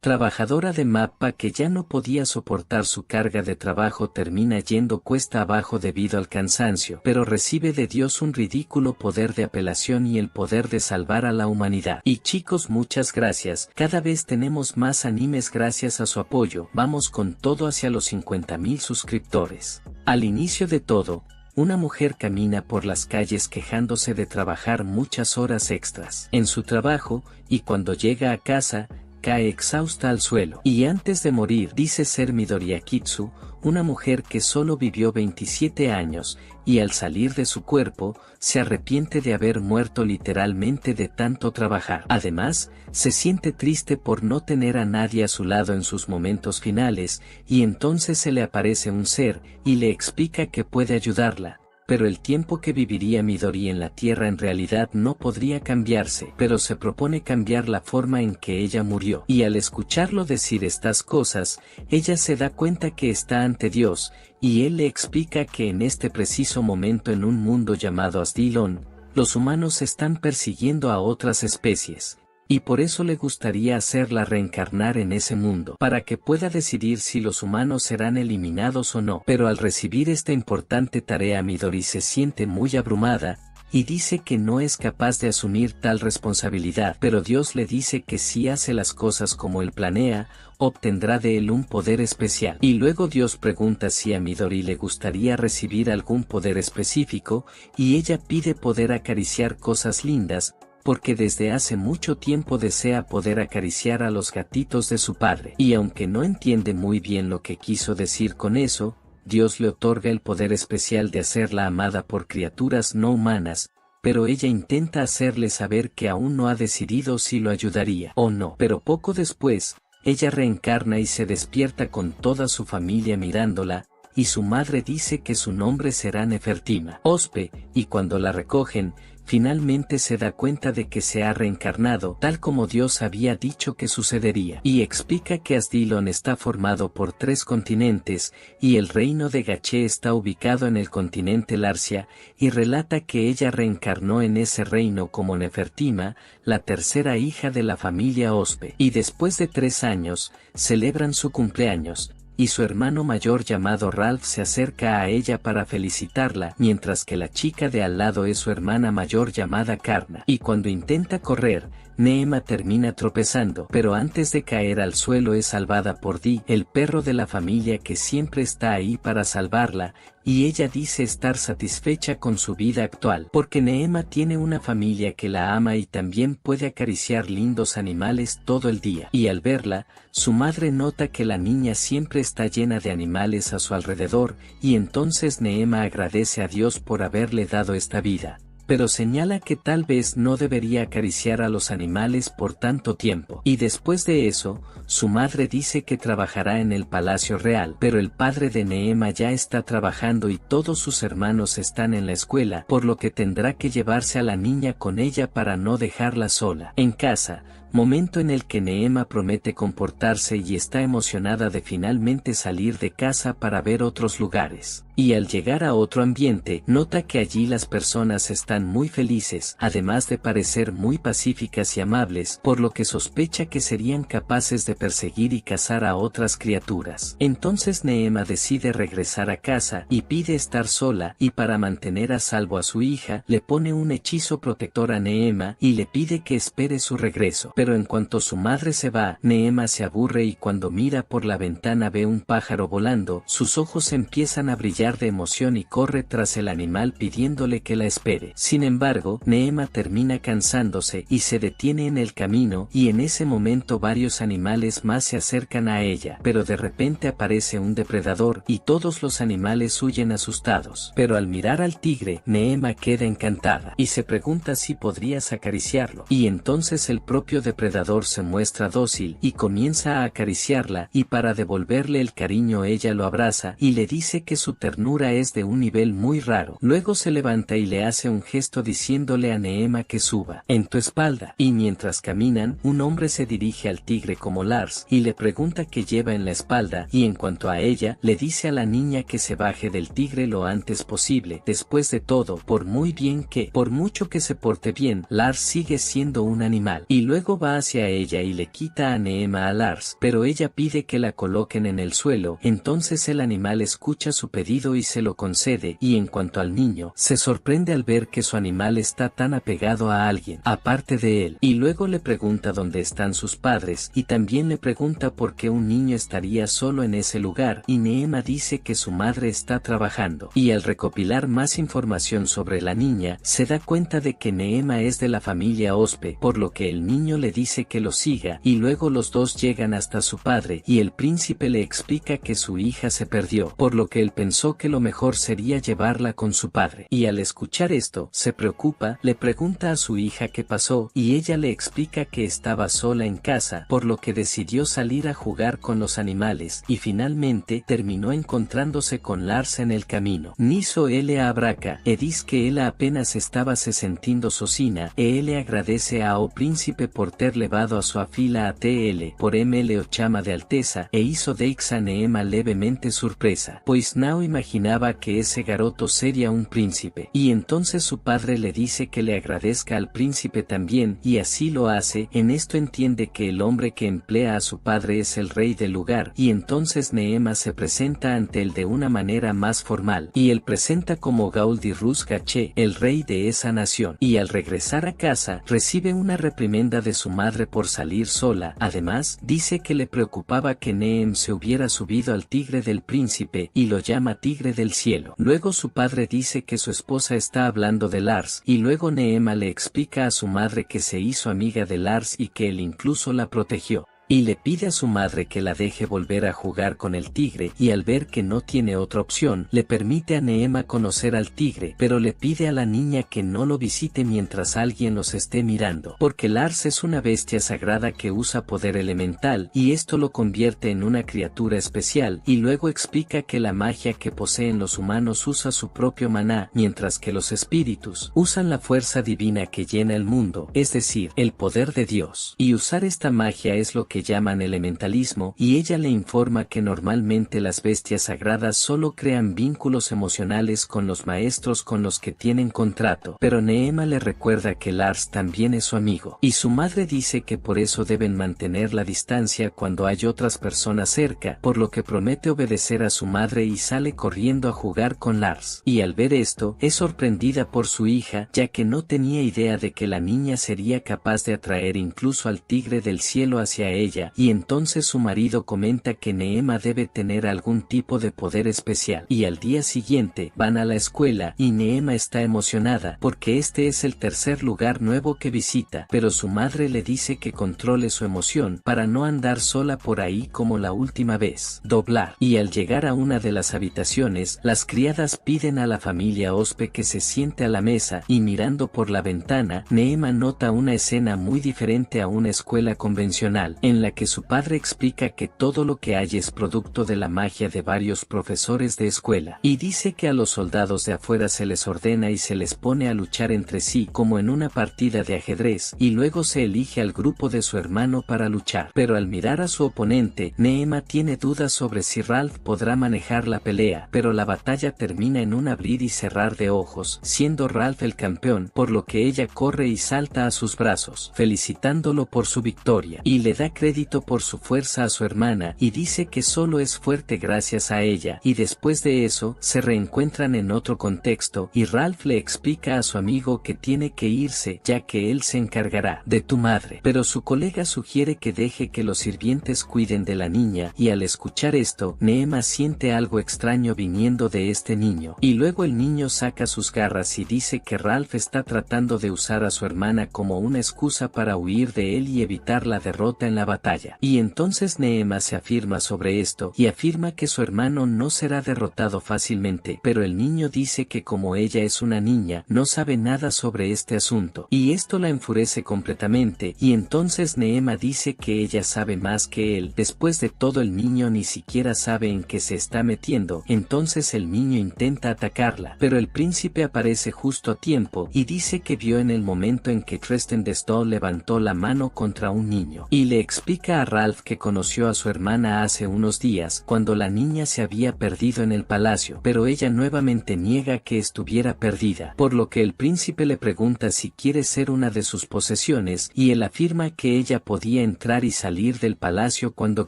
trabajadora de Mappa que ya no podía soportar su carga de trabajo, termina yendo cuesta abajo debido al cansancio, pero recibe de Dios un ridículo poder de apelación y el poder de salvar a la humanidad. Y chicos, muchas gracias, cada vez tenemos más animes gracias a su apoyo, vamos con todo hacia los 50.000 suscriptores. Al inicio de todo, una mujer camina por las calles quejándose de trabajar muchas horas extras en su trabajo, y cuando llega a casa, cae exhausta al suelo. Y antes de morir dice ser Midori Akitsu, una mujer que solo vivió 27 años, y al salir de su cuerpo, se arrepiente de haber muerto literalmente de tanto trabajar. Además, se siente triste por no tener a nadie a su lado en sus momentos finales, y entonces se le aparece un ser, y le explica que puede ayudarla. Pero el tiempo que viviría Midori en la Tierra en realidad no podría cambiarse, pero se propone cambiar la forma en que ella murió. Y al escucharlo decir estas cosas, ella se da cuenta que está ante Dios, y él le explica que en este preciso momento en un mundo llamado Asdilon, los humanos están persiguiendo a otras especies. Y por eso le gustaría hacerla reencarnar en ese mundo, para que pueda decidir si los humanos serán eliminados o no. Pero al recibir esta importante tarea, Midori se siente muy abrumada, y dice que no es capaz de asumir tal responsabilidad. Pero Dios le dice que si hace las cosas como él planea, obtendrá de él un poder especial. Y luego Dios pregunta si a Midori le gustaría recibir algún poder específico, y ella pide poder acariciar cosas lindas, porque desde hace mucho tiempo desea poder acariciar a los gatitos de su padre. Y aunque no entiende muy bien lo que quiso decir con eso, Dios le otorga el poder especial de hacerla amada por criaturas no humanas, pero ella intenta hacerle saber que aún no ha decidido si lo ayudaría o no. Pero poco después, ella reencarna y se despierta con toda su familia mirándola, y su madre dice que su nombre será Nefertima Ospe, y cuando la recogen, finalmente se da cuenta de que se ha reencarnado tal como Dios había dicho que sucedería. Y explica que Asdilon está formado por 3 continentes, y el reino de Gaché está ubicado en el continente Larsia, y relata que ella reencarnó en ese reino como Nefertima, la tercera hija de la familia Ospe. Y después de 3 años, celebran su cumpleaños, y su hermano mayor llamado Ralph se acerca a ella para felicitarla, mientras que la chica de al lado es su hermana mayor llamada Karna. Y cuando intenta correr, Neema termina tropezando, pero antes de caer al suelo es salvada por Dee, el perro de la familia que siempre está ahí para salvarla, y ella dice estar satisfecha con su vida actual, porque Neema tiene una familia que la ama y también puede acariciar lindos animales todo el día. Y al verla, su madre nota que la niña siempre está llena de animales a su alrededor, y entonces Neema agradece a Dios por haberle dado esta vida, pero señala que tal vez no debería acariciar a los animales por tanto tiempo. Y después de eso, su madre dice que trabajará en el Palacio Real, pero el padre de Neema ya está trabajando y todos sus hermanos están en la escuela, por lo que tendrá que llevarse a la niña con ella para no dejarla sola. En casa, momento en el que Neema promete comportarse y está emocionada de finalmente salir de casa para ver otros lugares. Y al llegar a otro ambiente, nota que allí las personas están muy felices, además de parecer muy pacíficas y amables, por lo que sospecha que serían capaces de perseguir y cazar a otras criaturas. Entonces Neema decide regresar a casa y pide estar sola, y para mantener a salvo a su hija, le pone un hechizo protector a Neema y le pide que espere su regreso. Pero en cuanto su madre se va, Neema se aburre y cuando mira por la ventana ve un pájaro volando, sus ojos empiezan a brillar de emoción y corre tras el animal pidiéndole que la espere. Sin embargo, Neema termina cansándose y se detiene en el camino, y en ese momento varios animales más se acercan a ella, pero de repente aparece un depredador y todos los animales huyen asustados. Pero al mirar al tigre, Neema queda encantada y se pregunta si podrías acariciarlo, y entonces el propio depredador se muestra dócil y comienza a acariciarla, y para devolverle el cariño ella lo abraza y le dice que su ternura es de un nivel muy raro. Luego se levanta y le hace un gesto diciéndole a Neema que suba en tu espalda, y mientras caminan, un hombre se dirige al tigre como Lars y le pregunta qué lleva en la espalda, y en cuanto a ella, le dice a la niña que se baje del tigre lo antes posible. Después de todo, por mucho que se porte bien, Lars sigue siendo un animal. Y luego va hacia ella y le quita a Neema a Lars, pero ella pide que la coloquen en el suelo. Entonces el animal escucha su pedido y se lo concede, y en cuanto al niño, se sorprende al ver que su animal está tan apegado a alguien, aparte de él, y luego le pregunta dónde están sus padres, y también le pregunta por qué un niño estaría solo en ese lugar, y Neema dice que su madre está trabajando, y al recopilar más información sobre la niña, se da cuenta de que Neema es de la familia Ospe, por lo que el niño le dice que lo siga, y luego los dos llegan hasta su padre, y el príncipe le explica que su hija se perdió, por lo que él pensó que lo mejor sería llevarla con su padre, y al escuchar esto, se preocupa, le pregunta a su hija qué pasó, y ella le explica que estaba sola en casa, por lo que decidió salir a jugar con los animales, y finalmente terminó encontrándose con Lars en el camino. Niso ele abraca, e diz que ela apenas estaba se sentindo sozinha, e ele agradece ao príncipe por ter levado a sua filha até ele, porém ele o chama de Alteza, e isso deixa a Neema levemente surpresa, pois não imaginaba que ese garoto sería un príncipe, y entonces su padre le dice que le agradezca al príncipe también, y así lo hace. En esto entiende que el hombre que emplea a su padre es el rey del lugar, y entonces Neema se presenta ante él de una manera más formal, y él presenta como Gauldi Rus Gaché, el rey de esa nación, y al regresar a casa, recibe una reprimenda de su madre por salir sola. Además, dice que le preocupaba que Neem se hubiera subido al tigre del príncipe, y lo llama tigre del cielo. Luego su padre dice que su esposa está hablando de Lars, y luego Neema le explica a su madre que se hizo amiga de Lars y que él incluso la protegió. Y le pide a su madre que la deje volver a jugar con el tigre, y al ver que no tiene otra opción, le permite a Neema conocer al tigre, pero le pide a la niña que no lo visite mientras alguien los esté mirando, porque Lars es una bestia sagrada que usa poder elemental, y esto lo convierte en una criatura especial, y luego explica que la magia que poseen los humanos usa su propio maná, mientras que los espíritus usan la fuerza divina que llena el mundo, es decir, el poder de Dios, y usar esta magia es lo que llaman elementalismo, y ella le informa que normalmente las bestias sagradas solo crean vínculos emocionales con los maestros con los que tienen contrato, pero Neema le recuerda que Lars también es su amigo, y su madre dice que por eso deben mantener la distancia cuando hay otras personas cerca, por lo que promete obedecer a su madre y sale corriendo a jugar con Lars, y al ver esto, es sorprendida por su hija, ya que no tenía idea de que la niña sería capaz de atraer incluso al tigre del cielo hacia ella, y entonces su marido comenta que Neema debe tener algún tipo de poder especial, y al día siguiente van a la escuela y Neema está emocionada porque este es el tercer lugar nuevo que visita, pero su madre le dice que controle su emoción para no andar sola por ahí como la última vez. Doblar. Y al llegar a una de las habitaciones, las criadas piden a la familia Ospe que se siente a la mesa, y mirando por la ventana, Neema nota una escena muy diferente a una escuela convencional, en la que su padre explica que todo lo que hay es producto de la magia de varios profesores de escuela, y dice que a los soldados de afuera se les ordena y se les pone a luchar entre sí como en una partida de ajedrez, y luego se elige al grupo de su hermano para luchar. Pero al mirar a su oponente, Neema tiene dudas sobre si Ralph podrá manejar la pelea, pero la batalla termina en un abrir y cerrar de ojos, siendo Ralph el campeón, por lo que ella corre y salta a sus brazos, felicitándolo por su victoria, y le da crédito por su fuerza a su hermana, y dice que solo es fuerte gracias a ella, y después de eso, se reencuentran en otro contexto, y Ralph le explica a su amigo que tiene que irse, ya que él se encargará de tu madre, pero su colega sugiere que deje que los sirvientes cuiden de la niña, y al escuchar esto, Neema siente algo extraño viniendo de este niño, y luego el niño saca sus garras y dice que Ralph está tratando de usar a su hermana como una excusa para huir de él y evitar la derrota en la batalla. Y entonces Neema se afirma sobre esto, y afirma que su hermano no será derrotado fácilmente, pero el niño dice que como ella es una niña, no sabe nada sobre este asunto, y esto la enfurece completamente, y entonces Neema dice que ella sabe más que él. Después de todo, el niño ni siquiera sabe en qué se está metiendo, entonces el niño intenta atacarla, pero el príncipe aparece justo a tiempo, y dice que vio en el momento en que Tristan de Stoll levantó la mano contra un niño, y le explica explica a Ralph que conoció a su hermana hace unos días cuando la niña se había perdido en el palacio, pero ella nuevamente niega que estuviera perdida, por lo que el príncipe le pregunta si quiere ser una de sus posesiones y él afirma que ella podía entrar y salir del palacio cuando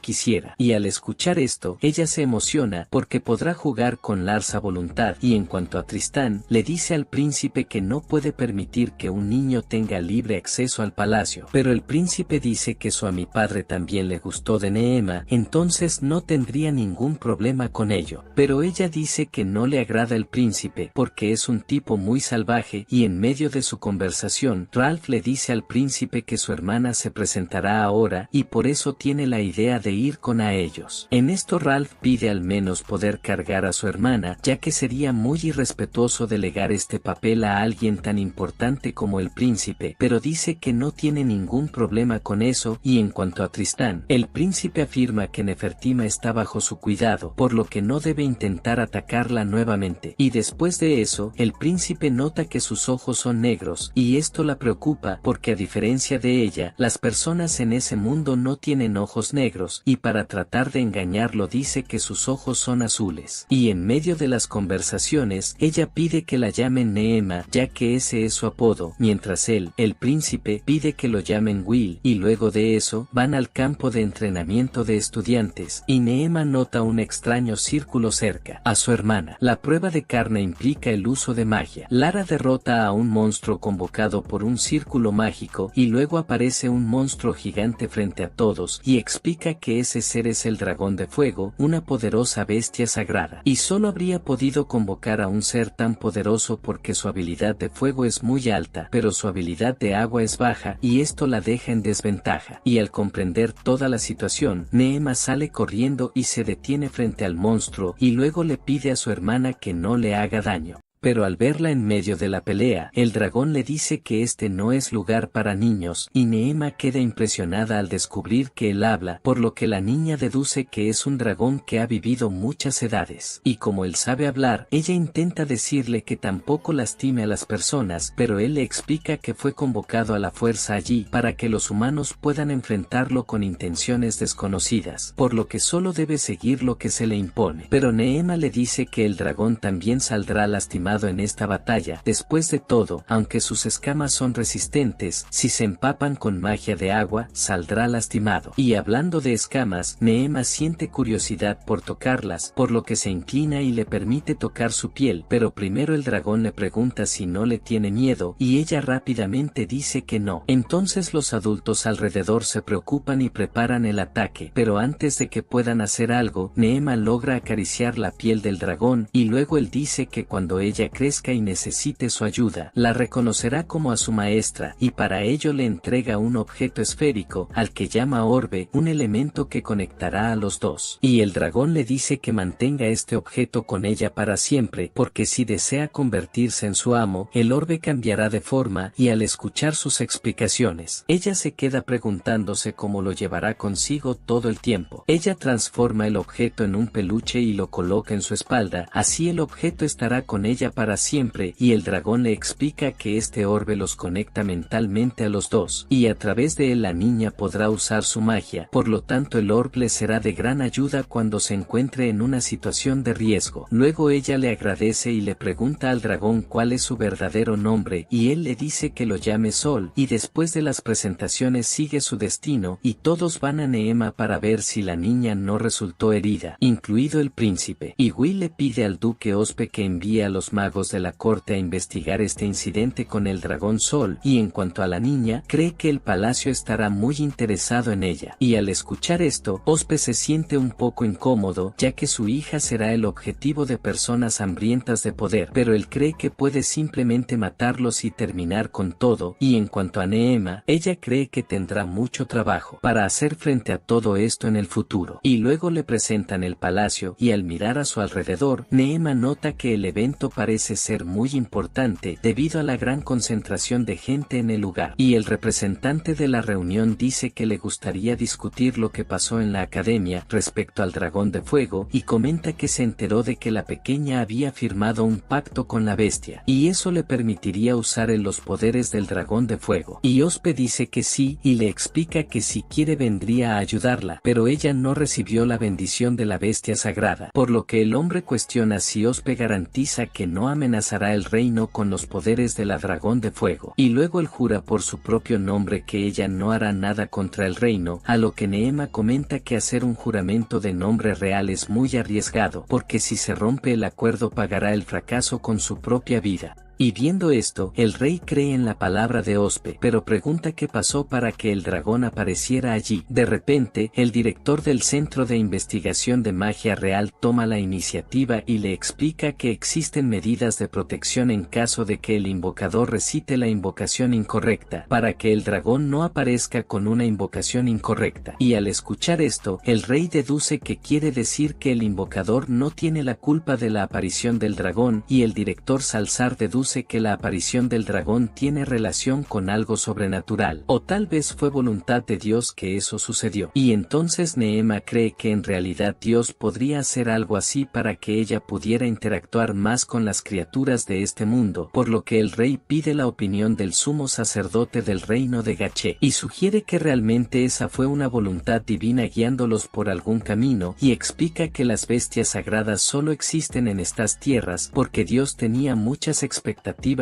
quisiera. Y al escuchar esto, ella se emociona porque podrá jugar con Lars a voluntad, y en cuanto a Tristán, le dice al príncipe que no puede permitir que un niño tenga libre acceso al palacio, pero el príncipe dice que a mi padre también le gustó de Neema, entonces no tendría ningún problema con ello, pero ella dice que no le agrada el príncipe porque es un tipo muy salvaje, y en medio de su conversación, Ralph le dice al príncipe que su hermana se presentará ahora y por eso tiene la idea de ir con a ellos. En esto Ralph pide al menos poder cargar a su hermana, ya que sería muy irrespetuoso delegar este papel a alguien tan importante como el príncipe, pero dice que no tiene ningún problema con eso. Y en cuanto a Tristán, el príncipe afirma que Nefertima está bajo su cuidado, por lo que no debe intentar atacarla nuevamente. Y después de eso, el príncipe nota que sus ojos son negros, y esto la preocupa porque a diferencia de ella, las personas en ese mundo no tienen ojos negros, y para tratar de engañarlo dice que sus ojos son azules. Y en medio de las conversaciones, ella pide que la llamen Neema, ya que ese es su apodo, mientras él, el príncipe, pide que lo llamen Will, y luego de eso, van al campo de entrenamiento de estudiantes, y Neema nota un extraño círculo cerca a su hermana. La prueba de carne implica el uso de magia. Lara derrota a un monstruo convocado por un círculo mágico, y luego aparece un monstruo gigante frente a todos, y explica que ese ser es el dragón de fuego, una poderosa bestia sagrada, y solo habría podido convocar a un ser tan poderoso porque su habilidad de fuego es muy alta, pero su habilidad de agua es baja, y esto la deja en desventaja. Y al comprender toda la situación, Neema sale corriendo y se detiene frente al monstruo, y luego le pide a su hermana que no le haga daño. Pero al verla en medio de la pelea, el dragón le dice que este no es lugar para niños, y Neema queda impresionada al descubrir que él habla, por lo que la niña deduce que es un dragón que ha vivido muchas edades. Y como él sabe hablar, ella intenta decirle que tampoco lastime a las personas, pero él le explica que fue convocado a la fuerza allí para que los humanos puedan enfrentarlo con intenciones desconocidas, por lo que solo debe seguir lo que se le impone. Pero Neema le dice que el dragón también saldrá lastimado en esta batalla. Después de todo, aunque sus escamas son resistentes, si se empapan con magia de agua, saldrá lastimado. Y hablando de escamas, Neema siente curiosidad por tocarlas, por lo que se inclina y le permite tocar su piel, pero primero el dragón le pregunta si no le tiene miedo, y ella rápidamente dice que no. Entonces los adultos alrededor se preocupan y preparan el ataque, pero antes de que puedan hacer algo, Neema logra acariciar la piel del dragón, y luego él dice que cuando ella crezca y necesite su ayuda, la reconocerá como a su maestra, y para ello le entrega un objeto esférico, al que llama orbe, un elemento que conectará a los dos. Y el dragón le dice que mantenga este objeto con ella para siempre, porque si desea convertirse en su amo, el orbe cambiará de forma, y al escuchar sus explicaciones, ella se queda preguntándose cómo lo llevará consigo todo el tiempo. Ella transforma el objeto en un peluche y lo coloca en su espalda, así el objeto estará con ella para siempre, y el dragón le explica que este orbe los conecta mentalmente a los dos, y a través de él la niña podrá usar su magia, por lo tanto el orbe le será de gran ayuda cuando se encuentre en una situación de riesgo. Luego ella le agradece y le pregunta al dragón cuál es su verdadero nombre, y él le dice que lo llame Sol, y después de las presentaciones sigue su destino, y todos van a Neema para ver si la niña no resultó herida, incluido el príncipe. Y Will le pide al duque Ospe que envíe a los magos de la corte a investigar este incidente con el dragón Sol, y en cuanto a la niña, cree que el palacio estará muy interesado en ella. Y al escuchar esto, Ospe se siente un poco incómodo, ya que su hija será el objetivo de personas hambrientas de poder, pero él cree que puede simplemente matarlos y terminar con todo. Y en cuanto a Neema, ella cree que tendrá mucho trabajo para hacer frente a todo esto en el futuro. Y luego le presentan el palacio, y al mirar a su alrededor, Neema nota que el evento para parece ser muy importante debido a la gran concentración de gente en el lugar. Y el representante de la reunión dice que le gustaría discutir lo que pasó en la academia respecto al dragón de fuego y comenta que se enteró de que la pequeña había firmado un pacto con la bestia y eso le permitiría usar los poderes del dragón de fuego. Y Ospe dice que sí y le explica que si quiere vendría a ayudarla, pero ella no recibió la bendición de la bestia sagrada, por lo que el hombre cuestiona si Ospe garantiza que no amenazará el reino con los poderes de la dragón de fuego. Y luego él jura por su propio nombre que ella no hará nada contra el reino, a lo que Neema comenta que hacer un juramento de nombre real es muy arriesgado, porque si se rompe el acuerdo pagará el fracaso con su propia vida. Y viendo esto, el rey cree en la palabra de Ospe, pero pregunta qué pasó para que el dragón apareciera allí. De repente, el director del Centro de Investigación de Magia Real toma la iniciativa y le explica que existen medidas de protección en caso de que el invocador recite la invocación incorrecta, para que el dragón no aparezca con una invocación incorrecta. Y al escuchar esto, el rey deduce que quiere decir que el invocador no tiene la culpa de la aparición del dragón, y el director Salzar deduce que la aparición del dragón tiene relación con algo sobrenatural, o tal vez fue voluntad de Dios que eso sucedió. Y entonces Neema cree que en realidad Dios podría hacer algo así para que ella pudiera interactuar más con las criaturas de este mundo, por lo que el rey pide la opinión del sumo sacerdote del reino de Gaché, y sugiere que realmente esa fue una voluntad divina guiándolos por algún camino, y explica que las bestias sagradas solo existen en estas tierras porque Dios tenía muchas expectativas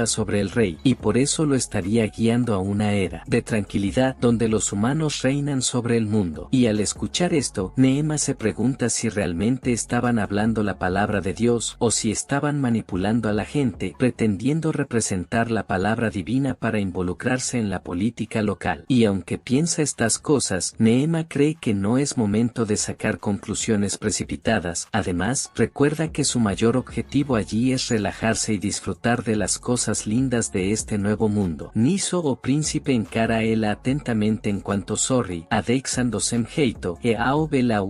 sobre el rey, y por eso lo estaría guiando a una era de tranquilidad donde los humanos reinan sobre el mundo. Y al escuchar esto, Neema se pregunta si realmente estaban hablando la palabra de Dios o si estaban manipulando a la gente, pretendiendo representar la palabra divina para involucrarse en la política local. Y aunque piensa estas cosas, Neema cree que no es momento de sacar conclusiones precipitadas. Además, recuerda que su mayor objetivo allí es relajarse y disfrutar de las cosas lindas de este nuevo mundo. Niso o príncipe encara a él atentamente en cuanto sorry, adexando sem heito, e aove la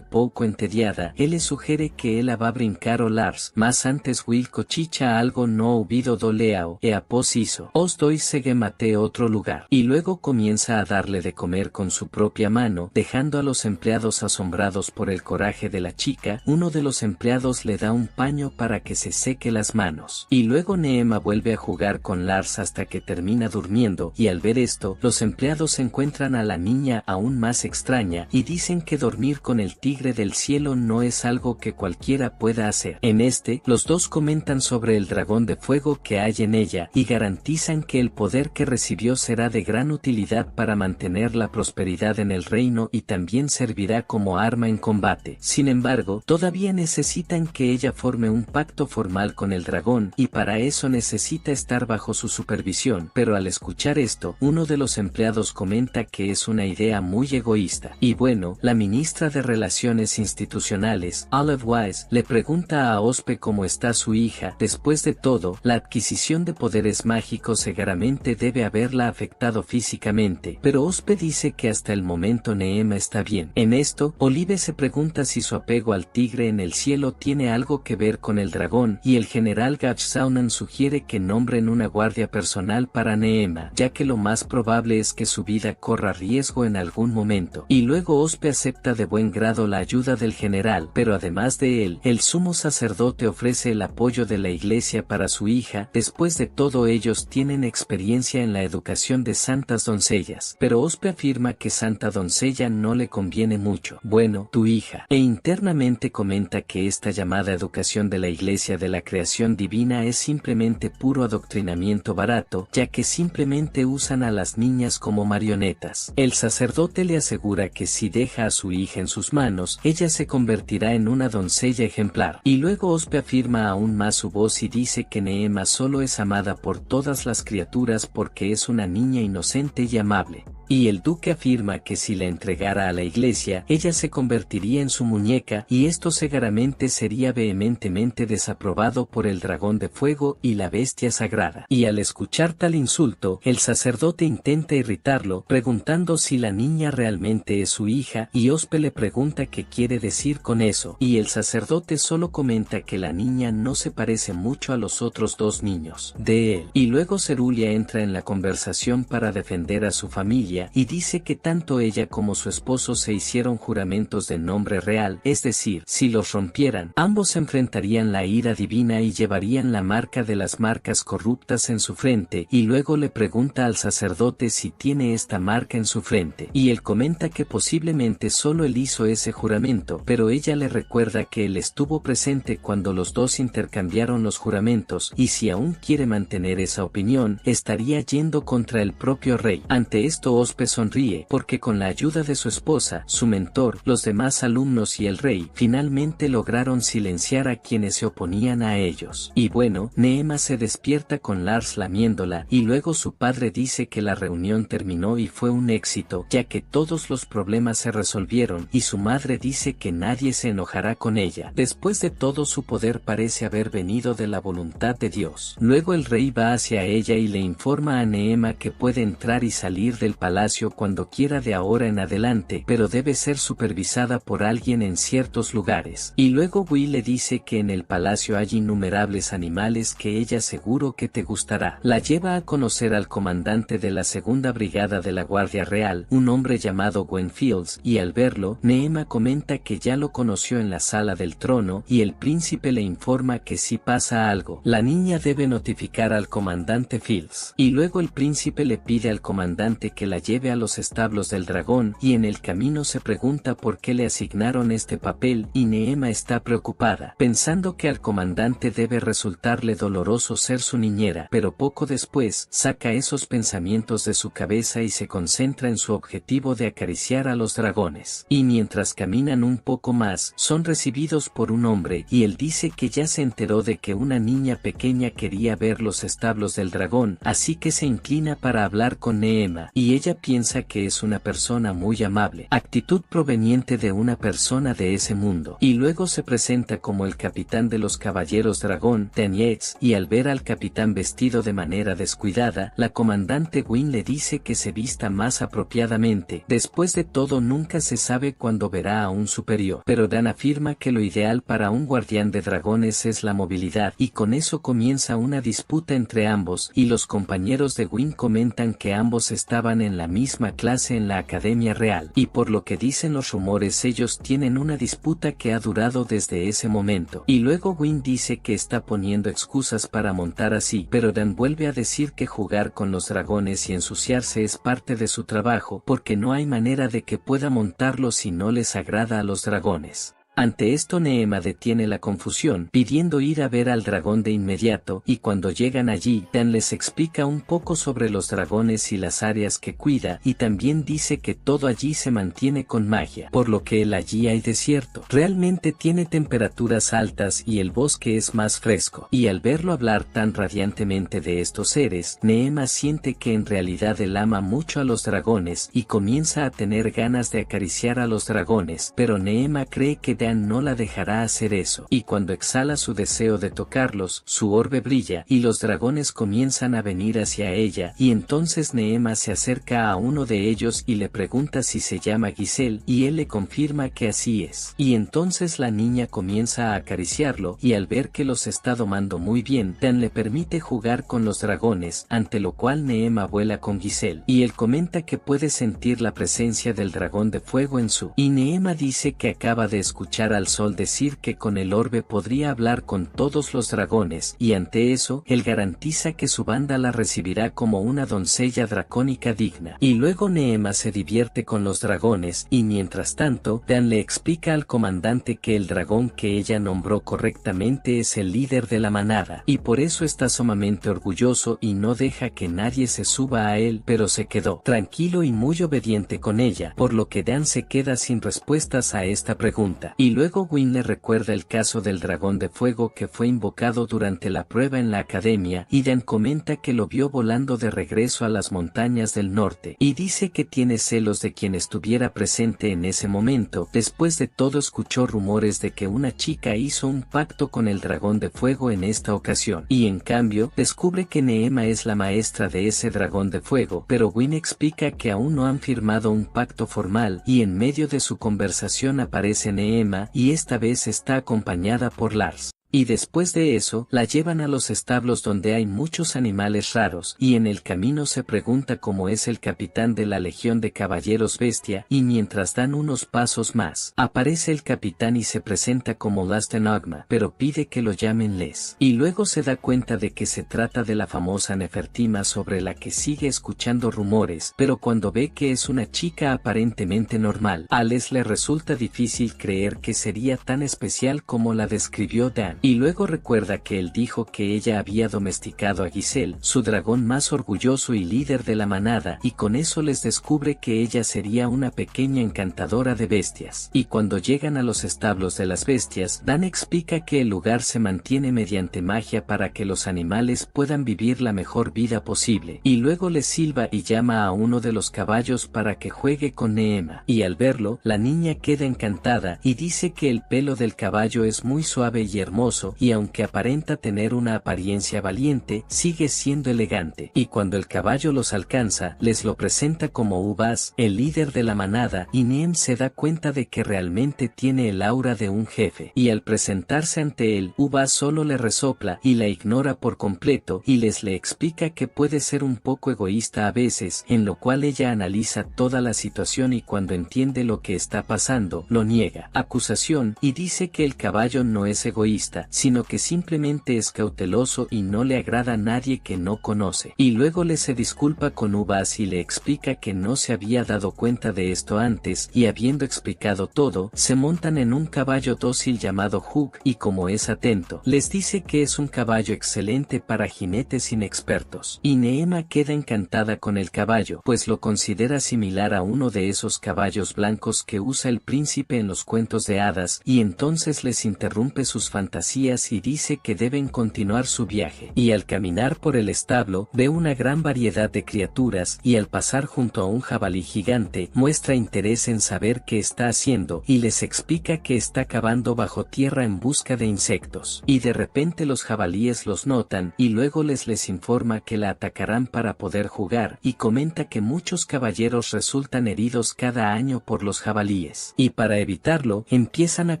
pouco entediada, él le sugiere que él va a brincar o Lars, más antes will cochicha algo no hubido doleao, e após hizo, os doy segue mate otro lugar. Y luego comienza a darle de comer con su propia mano, dejando a los empleados asombrados por el coraje de la chica. Uno de los empleados le da un paño para que se seque las manos. Y luego Neema vuelve a jugar con Lars hasta que termina durmiendo, y al ver esto, los empleados encuentran a la niña aún más extraña, y dicen que dormir con el tigre del cielo no es algo que cualquiera pueda hacer. En los dos comentan sobre el dragón de fuego que hay en ella, y garantizan que el poder que recibió será de gran utilidad para mantener la prosperidad en el reino y también servirá como arma en combate. Sin embargo, todavía necesitan que ella forme un pacto formal con el dragón, y para eso necesita estar bajo su supervisión, pero al escuchar esto, uno de los empleados comenta que es una idea muy egoísta. Y bueno, la ministra de Relaciones Institucionales, Olive Wise, le pregunta a Ospe cómo está su hija. Después de todo, la adquisición de poderes mágicos seguramente debe haberla afectado físicamente, pero Ospe dice que hasta el momento Neema está bien. En esto, Olive se pregunta si su apego al tigre en el cielo tiene algo que ver con el dragón, y el general Gachsaunan sugiere que nombren una guardia personal para Neema, ya que lo más probable es que su vida corra riesgo en algún momento. Y luego Ospe acepta de buen grado la ayuda del general, pero además de él, el sumo sacerdote ofrece el apoyo de la iglesia para su hija. Después de todo, ellos tienen experiencia en la educación de santas doncellas, pero Ospe afirma que santa doncella no le conviene mucho. Bueno, tu hija. E internamente comenta que esta llamada educación de la iglesia de la creación divina es simplemente puro adoctrinamiento barato, ya que simplemente usan a las niñas como marionetas. El sacerdote le asegura que si deja a su hija en sus manos, ella se convertirá en una doncella ejemplar. Y luego Ospe afirma aún más su voz y dice que Neema solo es amada por todas las criaturas porque es una niña inocente y amable. y el duque afirma que si la entregara a la iglesia, ella se convertiría en su muñeca y esto segaramente sería vehementemente desaprobado por el dragón de fuego y la bestia sagrada. Y al escuchar tal insulto, el sacerdote intenta irritarlo, preguntando si la niña realmente es su hija, y Ospe le pregunta qué quiere decir con eso, y el sacerdote solo comenta que la niña no se parece mucho a los otros dos niños de él. Y luego Cerulia entra en la conversación para defender a su familia, y dice que tanto ella como su esposo se hicieron juramentos de nombre real, es decir, si los rompieran, ambos enfrentarían la ira divina y llevarían la marca de las marcas corruptas en su frente, y luego le pregunta al sacerdote si tiene esta marca en su frente, y él comenta que posiblemente solo él hizo ese juramento, pero ella le recuerda que él estuvo presente cuando los dos intercambiaron los juramentos, y si aún quiere mantener esa opinión, estaría yendo contra el propio rey. Ante esto Ospe sonríe, porque con la ayuda de su esposa, su mentor, los demás alumnos y el rey, finalmente lograron silenciar a quienes se oponían a ellos. Y bueno, Neema se despierta con Lars lamiéndola, y luego su padre dice que la reunión terminó y fue un éxito, ya que todos los problemas se resolvieron, y su madre dice que nadie se enojará con ella. Después de todo, su poder parece haber venido de la voluntad de Dios. Luego el rey va hacia ella y le informa a Neema que puede entrar y salir del palacio cuando quiera de ahora en adelante, pero debe ser supervisada por alguien en ciertos lugares. Y luego Will le dice que en el palacio hay innumerables animales que ella seguro que te gustará. La lleva a conocer al comandante de la segunda brigada de la Guardia Real, un hombre llamado Gwen Fields, y al verlo, Neema comenta que ya lo conoció en la sala del trono, y el príncipe le informa que si pasa algo, la niña debe notificar al comandante Fields. Y luego el príncipe le pide al comandante que la lleve a los establos del dragón, y en el camino se pregunta por qué le asignaron este papel, y Neema está preocupada, pensando que al comandante debe resultarle doloroso ser su niñera, pero poco después, saca esos pensamientos de su cabeza y se concentra en su objetivo de acariciar a los dragones. Y mientras caminan un poco más, son recibidos por un hombre, y él dice que ya se enteró de que una niña pequeña quería ver los establos del dragón, así que se inclina para hablar con Neema, y ella piensa que es una persona muy amable, actitud proveniente de una persona de ese mundo. Y luego se presenta como el capitán de los caballeros dragón, Dan Yates, y al ver al capitán vestido de manera descuidada, la comandante Gwen le dice que se vista más apropiadamente. Después de todo, nunca se sabe cuándo verá a un superior, pero Dan afirma que lo ideal para un guardián de dragones es la movilidad, y con eso comienza una disputa entre ambos, y los compañeros de Gwen comentan que ambos estaban en la misma clase en la Academia Real, y por lo que dicen los rumores ellos tienen una disputa que ha durado desde ese momento. Y luego Gwen dice que está poniendo excusas para montar así, pero Dan vuelve a decir que jugar con los dragones y ensuciarse es parte de su trabajo, porque no hay manera de que pueda montarlo si no les agrada a los dragones. Ante esto Neema detiene la confusión, pidiendo ir a ver al dragón de inmediato, y cuando llegan allí, Dan les explica un poco sobre los dragones y las áreas que cuida, y también dice que todo allí se mantiene con magia, por lo que allí hay desierto. Realmente tiene temperaturas altas y el bosque es más fresco, y al verlo hablar tan radiantemente de estos seres, Neema siente que en realidad él ama mucho a los dragones, y comienza a tener ganas de acariciar a los dragones, pero Neema cree que Dan no la dejará hacer eso, y cuando exhala su deseo de tocarlos, su orbe brilla, y los dragones comienzan a venir hacia ella, y entonces Neema se acerca a uno de ellos y le pregunta si se llama Giselle, y él le confirma que así es. Y entonces la niña comienza a acariciarlo, y al ver que los está domando muy bien, Dan le permite jugar con los dragones, ante lo cual Neema vuela con Giselle, y él comenta que puede sentir la presencia del dragón de fuego en su, y Neema dice que acaba de escuchar al sol decir que con el orbe podría hablar con todos los dragones, y ante eso, él garantiza que su banda la recibirá como una doncella dracónica digna. Y luego Neema se divierte con los dragones, y mientras tanto, Dan le explica al comandante que el dragón que ella nombró correctamente es el líder de la manada, y por eso está sumamente orgulloso y no deja que nadie se suba a él, pero se quedó tranquilo y muy obediente con ella, por lo que Dan se queda sin respuestas a esta pregunta. Y Y luego Gwyn le recuerda el caso del dragón de fuego que fue invocado durante la prueba en la academia, y Dan comenta que lo vio volando de regreso a las montañas del norte, y dice que tiene celos de quien estuviera presente en ese momento. Después de todo, escuchó rumores de que una chica hizo un pacto con el dragón de fuego en esta ocasión, y en cambio, descubre que Neema es la maestra de ese dragón de fuego, pero Gwyn explica que aún no han firmado un pacto formal, y en medio de su conversación aparece Neema, y esta vez está acompañada por Lars. Y después de eso, la llevan a los establos donde hay muchos animales raros, y en el camino se pregunta cómo es el capitán de la Legión de Caballeros Bestia, y mientras dan unos pasos más, aparece el capitán y se presenta como Lastenogma, pero pide que lo llamen Les. Y luego se da cuenta de que se trata de la famosa Nefertima sobre la que sigue escuchando rumores, pero cuando ve que es una chica aparentemente normal, a Les le resulta difícil creer que sería tan especial como la describió Dan. Y luego recuerda que él dijo que ella había domesticado a Giselle, su dragón más orgulloso y líder de la manada, y con eso les descubre que ella sería una pequeña encantadora de bestias. Y cuando llegan a los establos de las bestias, Dan explica que el lugar se mantiene mediante magia para que los animales puedan vivir la mejor vida posible, y luego les silba y llama a uno de los caballos para que juegue con Neema, y al verlo, la niña queda encantada y dice que el pelo del caballo es muy suave y hermoso, y aunque aparenta tener una apariencia valiente, sigue siendo elegante. Y cuando el caballo los alcanza, les lo presenta como Ubas, el líder de la manada, y Neem se da cuenta de que realmente tiene el aura de un jefe. Y al presentarse ante él, Ubas solo le resopla y la ignora por completo, y les le explica que puede ser un poco egoísta a veces, en lo cual ella analiza toda la situación y cuando entiende lo que está pasando, lo niega. Acusación, y dice que el caballo no es egoísta, sino que simplemente es cauteloso y no le agrada a nadie que no conoce. Y luego se disculpa con Ubas y le explica que no se había dado cuenta de esto antes, y habiendo explicado todo, se montan en un caballo dócil llamado Hug, y como es atento, les dice que es un caballo excelente para jinetes inexpertos. Y Neema queda encantada con el caballo, pues lo considera similar a uno de esos caballos blancos que usa el príncipe en los cuentos de hadas, y entonces les interrumpe sus fantasías y dice que deben continuar su viaje. Y al caminar por el establo, ve una gran variedad de criaturas, y al pasar junto a un jabalí gigante, muestra interés en saber qué está haciendo, y les explica que está cavando bajo tierra en busca de insectos. Y de repente los jabalíes los notan, y luego les informa que la atacarán para poder jugar, y comenta que muchos caballeros resultan heridos cada año por los jabalíes. Y para evitarlo, empiezan a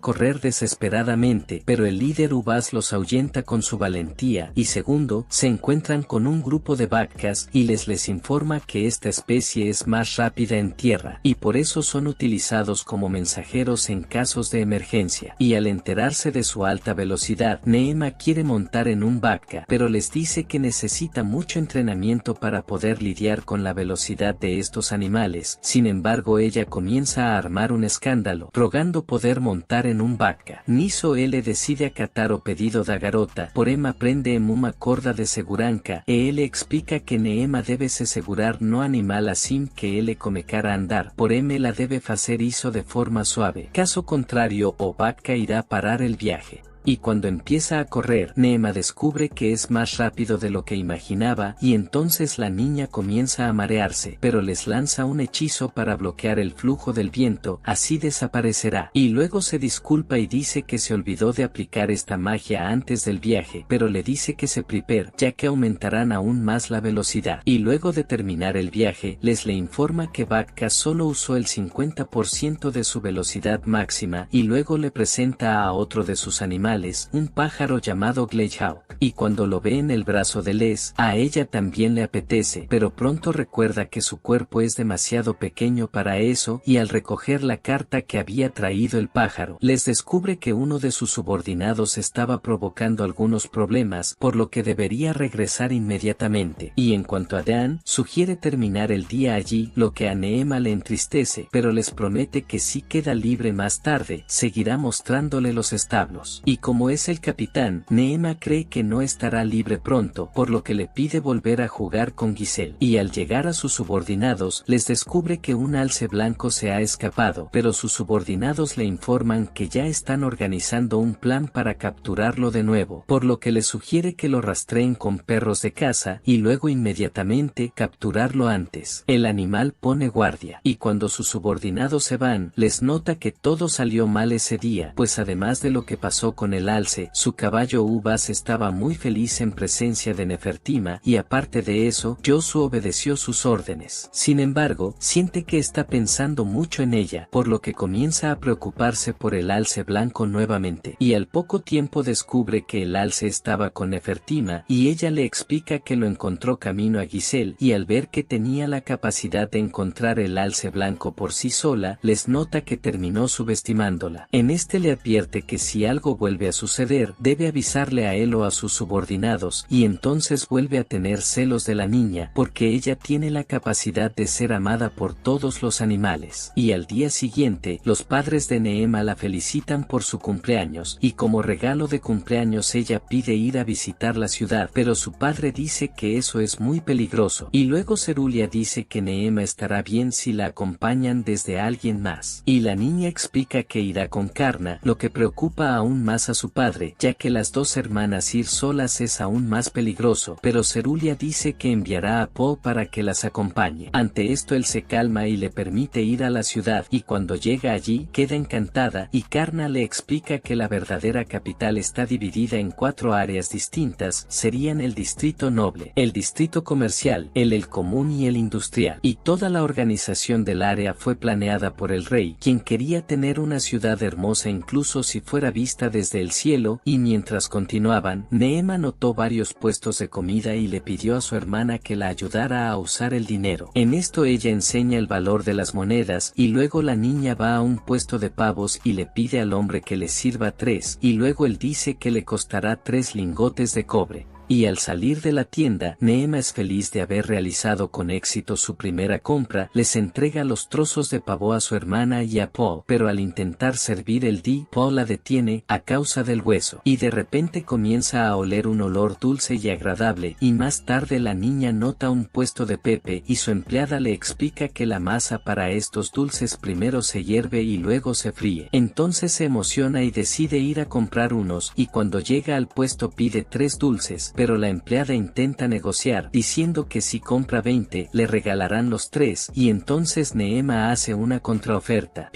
correr desesperadamente, pero el líder Ubas los ahuyenta con su valentía, y segundo, se encuentran con un grupo de vacas y les informa que esta especie es más rápida en tierra, y por eso son utilizados como mensajeros en casos de emergencia. Y al enterarse de su alta velocidad, Neema quiere montar en un vaca, pero les dice que necesita mucho entrenamiento para poder lidiar con la velocidad de estos animales. Sin embargo, ella comienza a armar un escándalo, rogando poder montar en un vaca. Niso L decide acatar o pedido da garota, porém aprende en uma corda de segurança, e ele explica que Neema debe se segurar no animal assim que ele começar a andar, porém ela debe fazer isso de forma suave, caso contrario o vaca irá parar el viaje. Y cuando empieza a correr, Neema descubre que es más rápido de lo que imaginaba, y entonces la niña comienza a marearse, pero les lanza un hechizo para bloquear el flujo del viento, así desaparecerá. Y luego se disculpa y dice que se olvidó de aplicar esta magia antes del viaje, pero le dice que se prepare, ya que aumentarán aún más la velocidad. Y luego de terminar el viaje, le informa que Vakka solo usó el 50% de su velocidad máxima, y luego le presenta a otro de sus animales, un pájaro llamado Gleithawk, y cuando lo ve en el brazo de Les, a ella también le apetece, pero pronto recuerda que su cuerpo es demasiado pequeño para eso, y al recoger la carta que había traído el pájaro, les descubre que uno de sus subordinados estaba provocando algunos problemas, por lo que debería regresar inmediatamente. Y en cuanto a Dan, sugiere terminar el día allí, lo que a Neema le entristece, pero les promete que si queda libre más tarde, seguirá mostrándole los establos. Y como es el capitán, Neema cree que no estará libre pronto, por lo que le pide volver a jugar con Giselle. Y al llegar a sus subordinados, les descubre que un alce blanco se ha escapado, pero sus subordinados le informan que ya están organizando un plan para capturarlo de nuevo, por lo que le sugiere que lo rastreen con perros de caza y luego inmediatamente capturarlo antes. El animal pone guardia, y cuando sus subordinados se van, les nota que todo salió mal ese día, pues además de lo que pasó con el alce, su caballo Ubas estaba muy feliz en presencia de Nefertima, y aparte de eso, Josu obedeció sus órdenes. Sin embargo, siente que está pensando mucho en ella, por lo que comienza a preocuparse por el alce blanco nuevamente, y al poco tiempo descubre que el alce estaba con Nefertima, y ella le explica que lo encontró camino a Giselle, y al ver que tenía la capacidad de encontrar el alce blanco por sí sola, les nota que terminó subestimándola. En este le advierte que si algo vuelve a suceder, debe avisarle a él o a sus subordinados, y entonces vuelve a tener celos de la niña, porque ella tiene la capacidad de ser amada por todos los animales. Y al día siguiente, los padres de Neema la felicitan por su cumpleaños, y como regalo de cumpleaños ella pide ir a visitar la ciudad, pero su padre dice que eso es muy peligroso, y luego Cerulia dice que Neema estará bien si la acompañan desde alguien más, y la niña explica que irá con Karna, lo que preocupa aún más a su padre, ya que las dos hermanas ir solas es aún más peligroso, pero Cerulia dice que enviará a Po para que las acompañe. Ante esto él se calma y le permite ir a la ciudad, y cuando llega allí, queda encantada, y Karna le explica que la verdadera capital está dividida en 4 áreas distintas, serían el distrito noble, el distrito comercial, el común y el industrial, y toda la organización del área fue planeada por el rey, quien quería tener una ciudad hermosa incluso si fuera vista desde el cielo, y mientras continuaban, Neema notó varios puestos de comida y le pidió a su hermana que la ayudara a usar el dinero. En esto ella enseña el valor de las monedas, y luego la niña va a un puesto de pavos y le pide al hombre que le sirva 3, y luego él dice que le costará 3 lingotes de cobre. Y al salir de la tienda, Neema es feliz de haber realizado con éxito su primera compra, les entrega los trozos de pavo a su hermana y a Po, pero al intentar servir el di, Po la detiene a causa del hueso, y de repente comienza a oler un olor dulce y agradable, y más tarde la niña nota un puesto de Pepe y su empleada le explica que la masa para estos dulces primero se hierve y luego se fríe. Entonces se emociona y decide ir a comprar unos, y cuando llega al puesto pide 3 dulces, pero la empleada intenta negociar, diciendo que si compra 20, le regalarán los 3, y entonces Neema hace una contraoferta,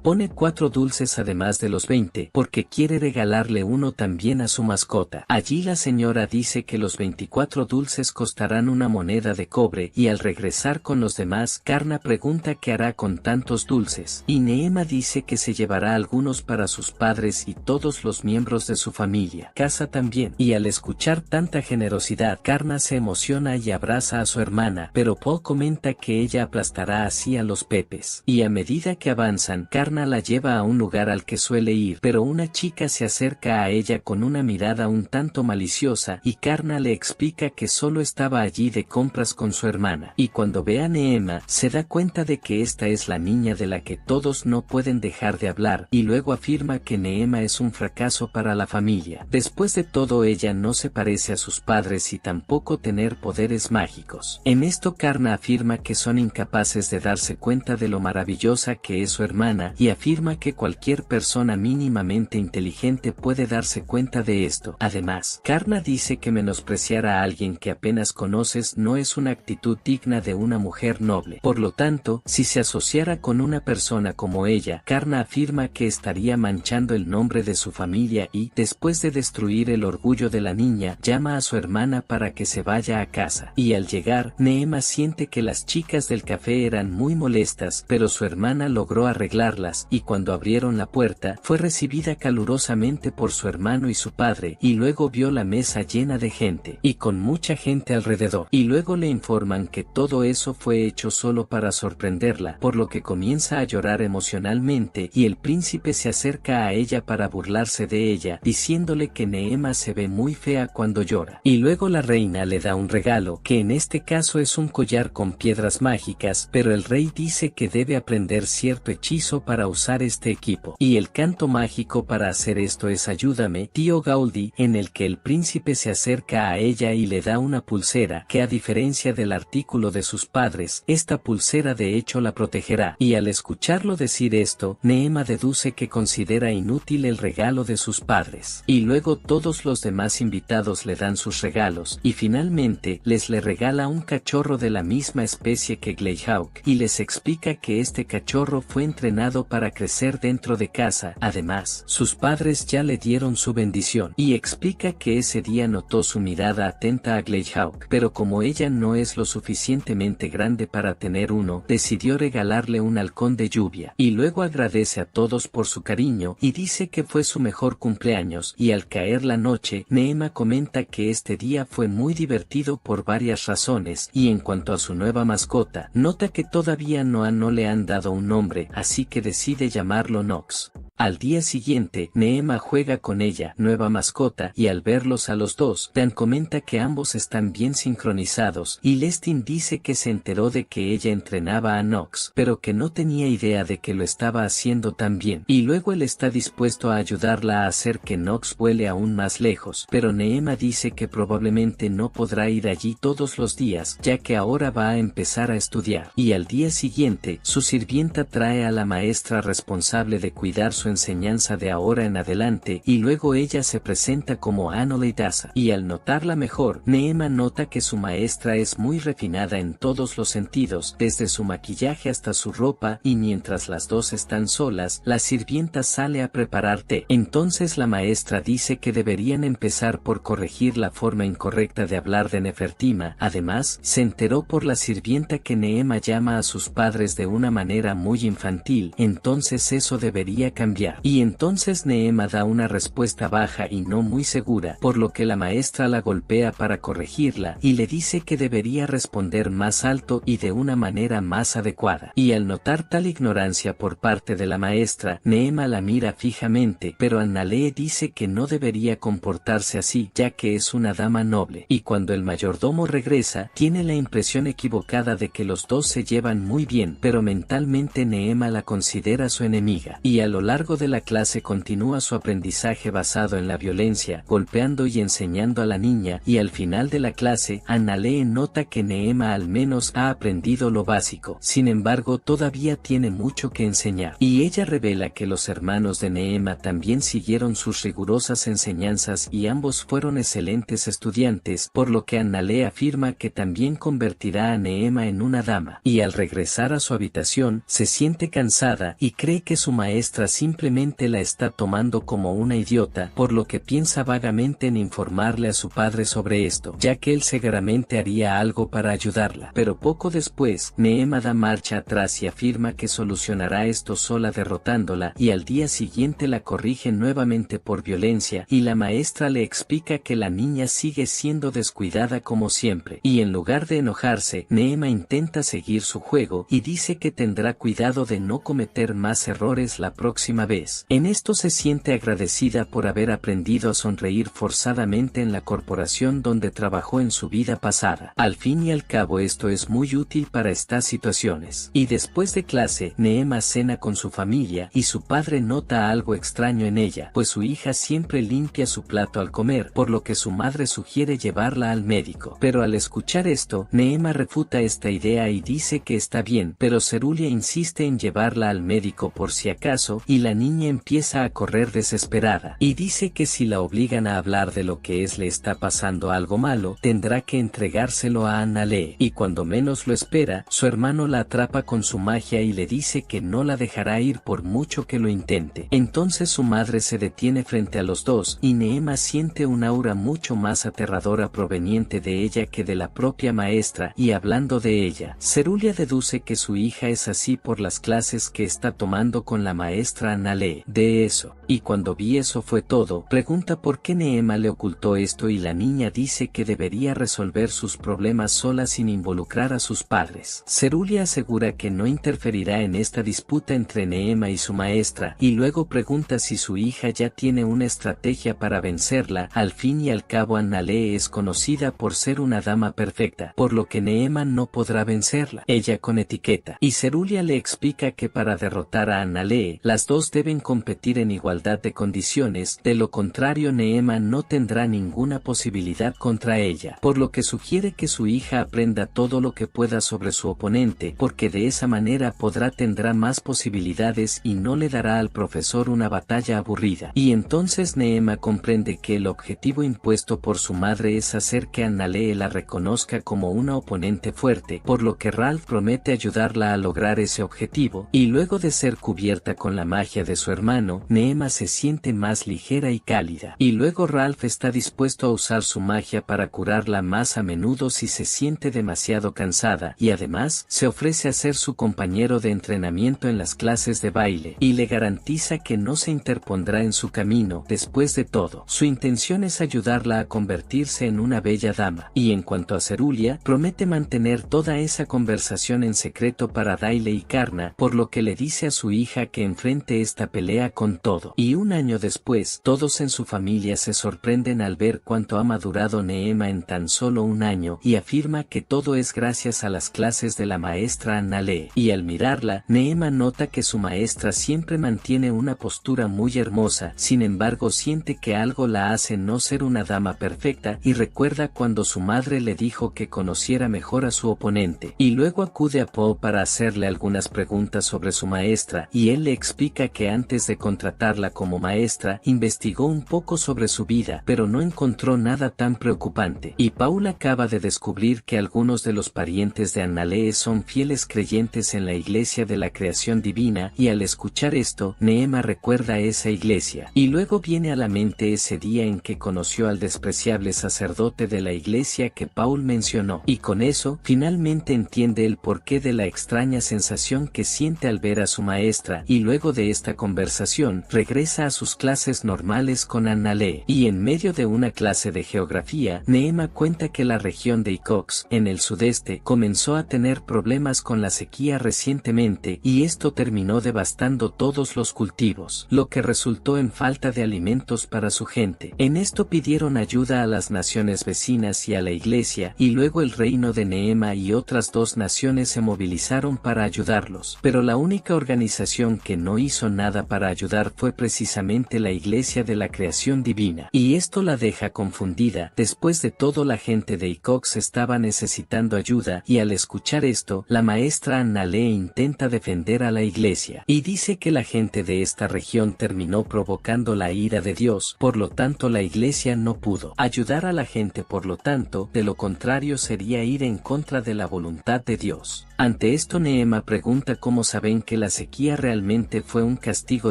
pone 4 dulces además de los 20, porque quiere regalarle uno también a su mascota. Allí la señora dice que los 24 dulces costarán una moneda de cobre, y al regresar con los demás, Karna pregunta qué hará con tantos dulces, y Neema dice que se llevará algunos para sus padres y todos los miembros de su familia, casa también, y al escuchar tanta generosidad, Karna se emociona y abraza a su hermana, pero Po comenta que ella aplastará así a los Pepes, y a medida que avanzan, Karna la lleva a un lugar al que suele ir, pero una chica se acerca a ella con una mirada un tanto maliciosa, y Karna le explica que solo estaba allí de compras con su hermana, y cuando ve a Neema, se da cuenta de que esta es la niña de la que todos no pueden dejar de hablar, y luego afirma que Neema es un fracaso para la familia. Después de todo, ella no se parece a sus padres y tampoco tener poderes mágicos. En esto Karna afirma que son incapaces de darse cuenta de lo maravillosa que es su hermana, y afirma que cualquier persona mínimamente inteligente puede darse cuenta de esto. Además, Karna dice que menospreciar a alguien que apenas conoces no es una actitud digna de una mujer noble. Por lo tanto, si se asociara con una persona como ella, Karna afirma que estaría manchando el nombre de su familia y, después de destruir el orgullo de la niña, llama a su hermana para que se vaya a casa. Y al llegar, Neema siente que las chicas del café eran muy molestas, pero su hermana logró arreglarlas, y cuando abrieron la puerta, fue recibida calurosamente por su hermano y su padre, y luego vio la mesa llena de gente, y con mucha gente alrededor, y luego le informan que todo eso fue hecho solo para sorprenderla, por lo que comienza a llorar emocionalmente, y el príncipe se acerca a ella para burlarse de ella, diciéndole que Neema se ve muy fea cuando cuando llora. Y luego la reina le da un regalo, que en este caso es un collar con piedras mágicas, pero el rey dice que debe aprender cierto hechizo para usar este equipo. Y el canto mágico para hacer esto es Ayúdame, tío Gaudí, en el que el príncipe se acerca a ella y le da una pulsera, que a diferencia del artículo de sus padres, esta pulsera de hecho la protegerá. Y al escucharlo decir esto, Neema deduce que considera inútil el regalo de sus padres. Y luego todos los demás invitados le dan sus regalos, y finalmente le regala un cachorro de la misma especie que Greyhawk, y les explica que este cachorro fue entrenado para crecer dentro de casa. Además, sus padres ya le dieron su bendición, y explica que ese día notó su mirada atenta a Greyhawk, pero como ella no es lo suficientemente grande para tener uno, decidió regalarle un halcón de lluvia. Y luego agradece a todos por su cariño, y dice que fue su mejor cumpleaños, y al caer la noche, Neema comenta que este día fue muy divertido por varias razones, y en cuanto a su nueva mascota, nota que todavía no le han dado un nombre, así que decide llamarlo Nox. Al día siguiente, Neema juega con ella, nueva mascota, y al verlos a los dos, Dan comenta que ambos están bien sincronizados, y Lestin dice que se enteró de que ella entrenaba a Nox, pero que no tenía idea de que lo estaba haciendo tan bien, y luego él está dispuesto a ayudarla a hacer que Nox vuele aún más lejos, pero Neema dice que probablemente no podrá ir allí todos los días, ya que ahora va a empezar a estudiar, y al día siguiente, su sirvienta trae a la maestra responsable de cuidar su enseñanza de ahora en adelante, y luego ella se presenta como Anoleidasa, y al notarla mejor, Neema nota que su maestra es muy refinada en todos los sentidos, desde su maquillaje hasta su ropa, y mientras las dos están solas, la sirvienta sale a preparar té. Entonces la maestra dice que deberían empezar por corregir la forma incorrecta de hablar de Nefertima. Además, se enteró por la sirvienta que Neema llama a sus padres de una manera muy infantil, entonces eso debería cambiar. Y entonces Neema da una respuesta baja y no muy segura, por lo que la maestra la golpea para corregirla, y le dice que debería responder más alto y de una manera más adecuada. Y al notar tal ignorancia por parte de la maestra, Neema la mira fijamente, pero Annalee dice que no debería comportarse así, ya que es una dama noble. Y cuando el mayordomo regresa, tiene la impresión equivocada de que los dos se llevan muy bien, pero mentalmente Neema la considera su enemiga. Y a lo largo de la clase continúa su aprendizaje basado en la violencia, golpeando y enseñando a la niña, y al final de la clase, Annalee nota que Neema al menos ha aprendido lo básico. Sin embargo, todavía tiene mucho que enseñar. Y ella revela que los hermanos de Neema también siguieron sus rigurosas enseñanzas y ambos fueron excelentes estudiantes, por lo que Annalee afirma que también convertirá a Neema en una dama. Y al regresar a su habitación, se siente cansada y cree que su maestra simplemente la está tomando como una idiota, por lo que piensa vagamente en informarle a su padre sobre esto, ya que él seguramente haría algo para ayudarla. Pero poco después, Neema da marcha atrás y afirma que solucionará esto sola derrotándola, y al día siguiente la corrige nuevamente por violencia, y la maestra le explica que la niña sigue siendo descuidada como siempre, y en lugar de enojarse, Neema intenta seguir su juego, y dice que tendrá cuidado de no cometer más errores la próxima vez. En esto se siente agradecida por haber aprendido a sonreír forzadamente en la corporación donde trabajó en su vida pasada. Al fin y al cabo esto es muy útil para estas situaciones. Y después de clase, Neema cena con su familia, y su padre nota algo extraño en ella, pues su hija siempre limpia su plato al comer, por lo que su madre sugiere llevarla al médico. Pero al escuchar esto, Neema refuta esta idea y dice que está bien, pero Cerulia insiste en llevarla al médico por si acaso, y la niña empieza a correr desesperada, y dice que si la obligan a hablar de lo que le está pasando algo malo, tendrá que entregárselo a Annalee, y cuando menos lo espera, su hermano la atrapa con su magia y le dice que no la dejará ir por mucho que lo intente. Entonces su madre se detiene frente a los dos, y Neema siente un aura mucho más aterradora proveniente de ella que de la propia maestra, y hablando de ella, Cerulia deduce que su hija es así por las clases que está tomando con la maestra Annalee de eso. Y cuando vi eso fue todo, pregunta por qué Neema le ocultó esto y la niña dice que debería resolver sus problemas sola sin involucrar a sus padres. Cerulia asegura que no interferirá en esta disputa entre Neema y su maestra, y luego pregunta si su hija ya tiene una estrategia para vencerla. Al fin y al cabo Annalee es conocida por ser una dama perfecta, por lo que Neema no podrá vencerla, ella con etiqueta. Y Cerulia le explica que para derrotar a Annalee, las dos deben competir en igualdad de condiciones, de lo contrario Neema no tendrá ninguna posibilidad contra ella, por lo que sugiere que su hija aprenda todo lo que pueda sobre su oponente, porque de esa manera tendrá más posibilidades y no le dará al profesor una batalla aburrida. Y entonces Neema comprende que el objetivo impuesto por su madre es hacer que Annalee la reconozca como una oponente fuerte, por lo que Ralph promete ayudarla a lograr ese objetivo, y luego de ser cubierta con la magia de su hermano, Neema se siente más ligera y cálida. Y luego Ralph está dispuesto a usar su magia para curarla más a menudo si se siente demasiado cansada, y además se ofrece a ser su compañero de entrenamiento en las clases de baile, y le garantiza que no se interpondrá en su camino. Después de todo, su intención es ayudarla a convertirse en una bella dama. Y en cuanto a Cerulia, promete mantener toda esa conversación en secreto para Dayle y Karna, por lo que le dice a su hija que enfrente esta pelea con todo. Y un año después, todos en su familia se sorprenden al ver cuánto ha madurado Neema en tan solo un año, y afirma que todo es gracias a las clases de la maestra Annalee. Y al mirarla, Neema nota que su maestra siempre mantiene una postura muy hermosa, sin embargo siente que algo la hace no ser una dama perfecta, y recuerda cuando su madre le dijo que conociera mejor a su oponente. Y luego acude a Poe para hacerle algunas preguntas sobre su maestra, y él le explica que antes de contratarla como maestra, investigó un poco sobre su vida, pero no encontró nada tan preocupante. Y Paul acaba de descubrir que algunos de los parientes de Annalee son fieles creyentes en la iglesia de la creación divina, y al escuchar esto, Neema recuerda esa iglesia. Y luego viene a la mente ese día en que conoció al despreciable sacerdote de la iglesia que Paul mencionó, y con eso, finalmente entiende el porqué de la extraña sensación que siente al ver a su maestra, y luego de esta conversación, regresa a sus clases normales con Annalee. Y en medio de una clase de geografía, Neema cuenta que la región de Icox, en el sudeste, comenzó a tener problemas con la sequía recientemente, y esto terminó devastando todos los cultivos, lo que resultó en falta de alimentos para su gente. En esto pidieron ayuda a las naciones vecinas y a la iglesia, y luego el reino de Neema y otras dos naciones se movilizaron para ayudarlos. Pero la única organización que no hizo nada para ayudar fue precisamente la iglesia de la creación divina. Y esto la deja confundida. Después de todo, la gente de Icox estaba necesitando ayuda, y al escuchar esto, la maestra Annalee intenta defender a la iglesia, y dice que la gente de esta región terminó provocando la ira de Dios, por lo tanto la iglesia no pudo ayudar a la gente, por lo tanto, de lo contrario sería ir en contra de la voluntad de Dios. Ante esto Neema pregunta cómo saben que la sequía realmente fue un castigo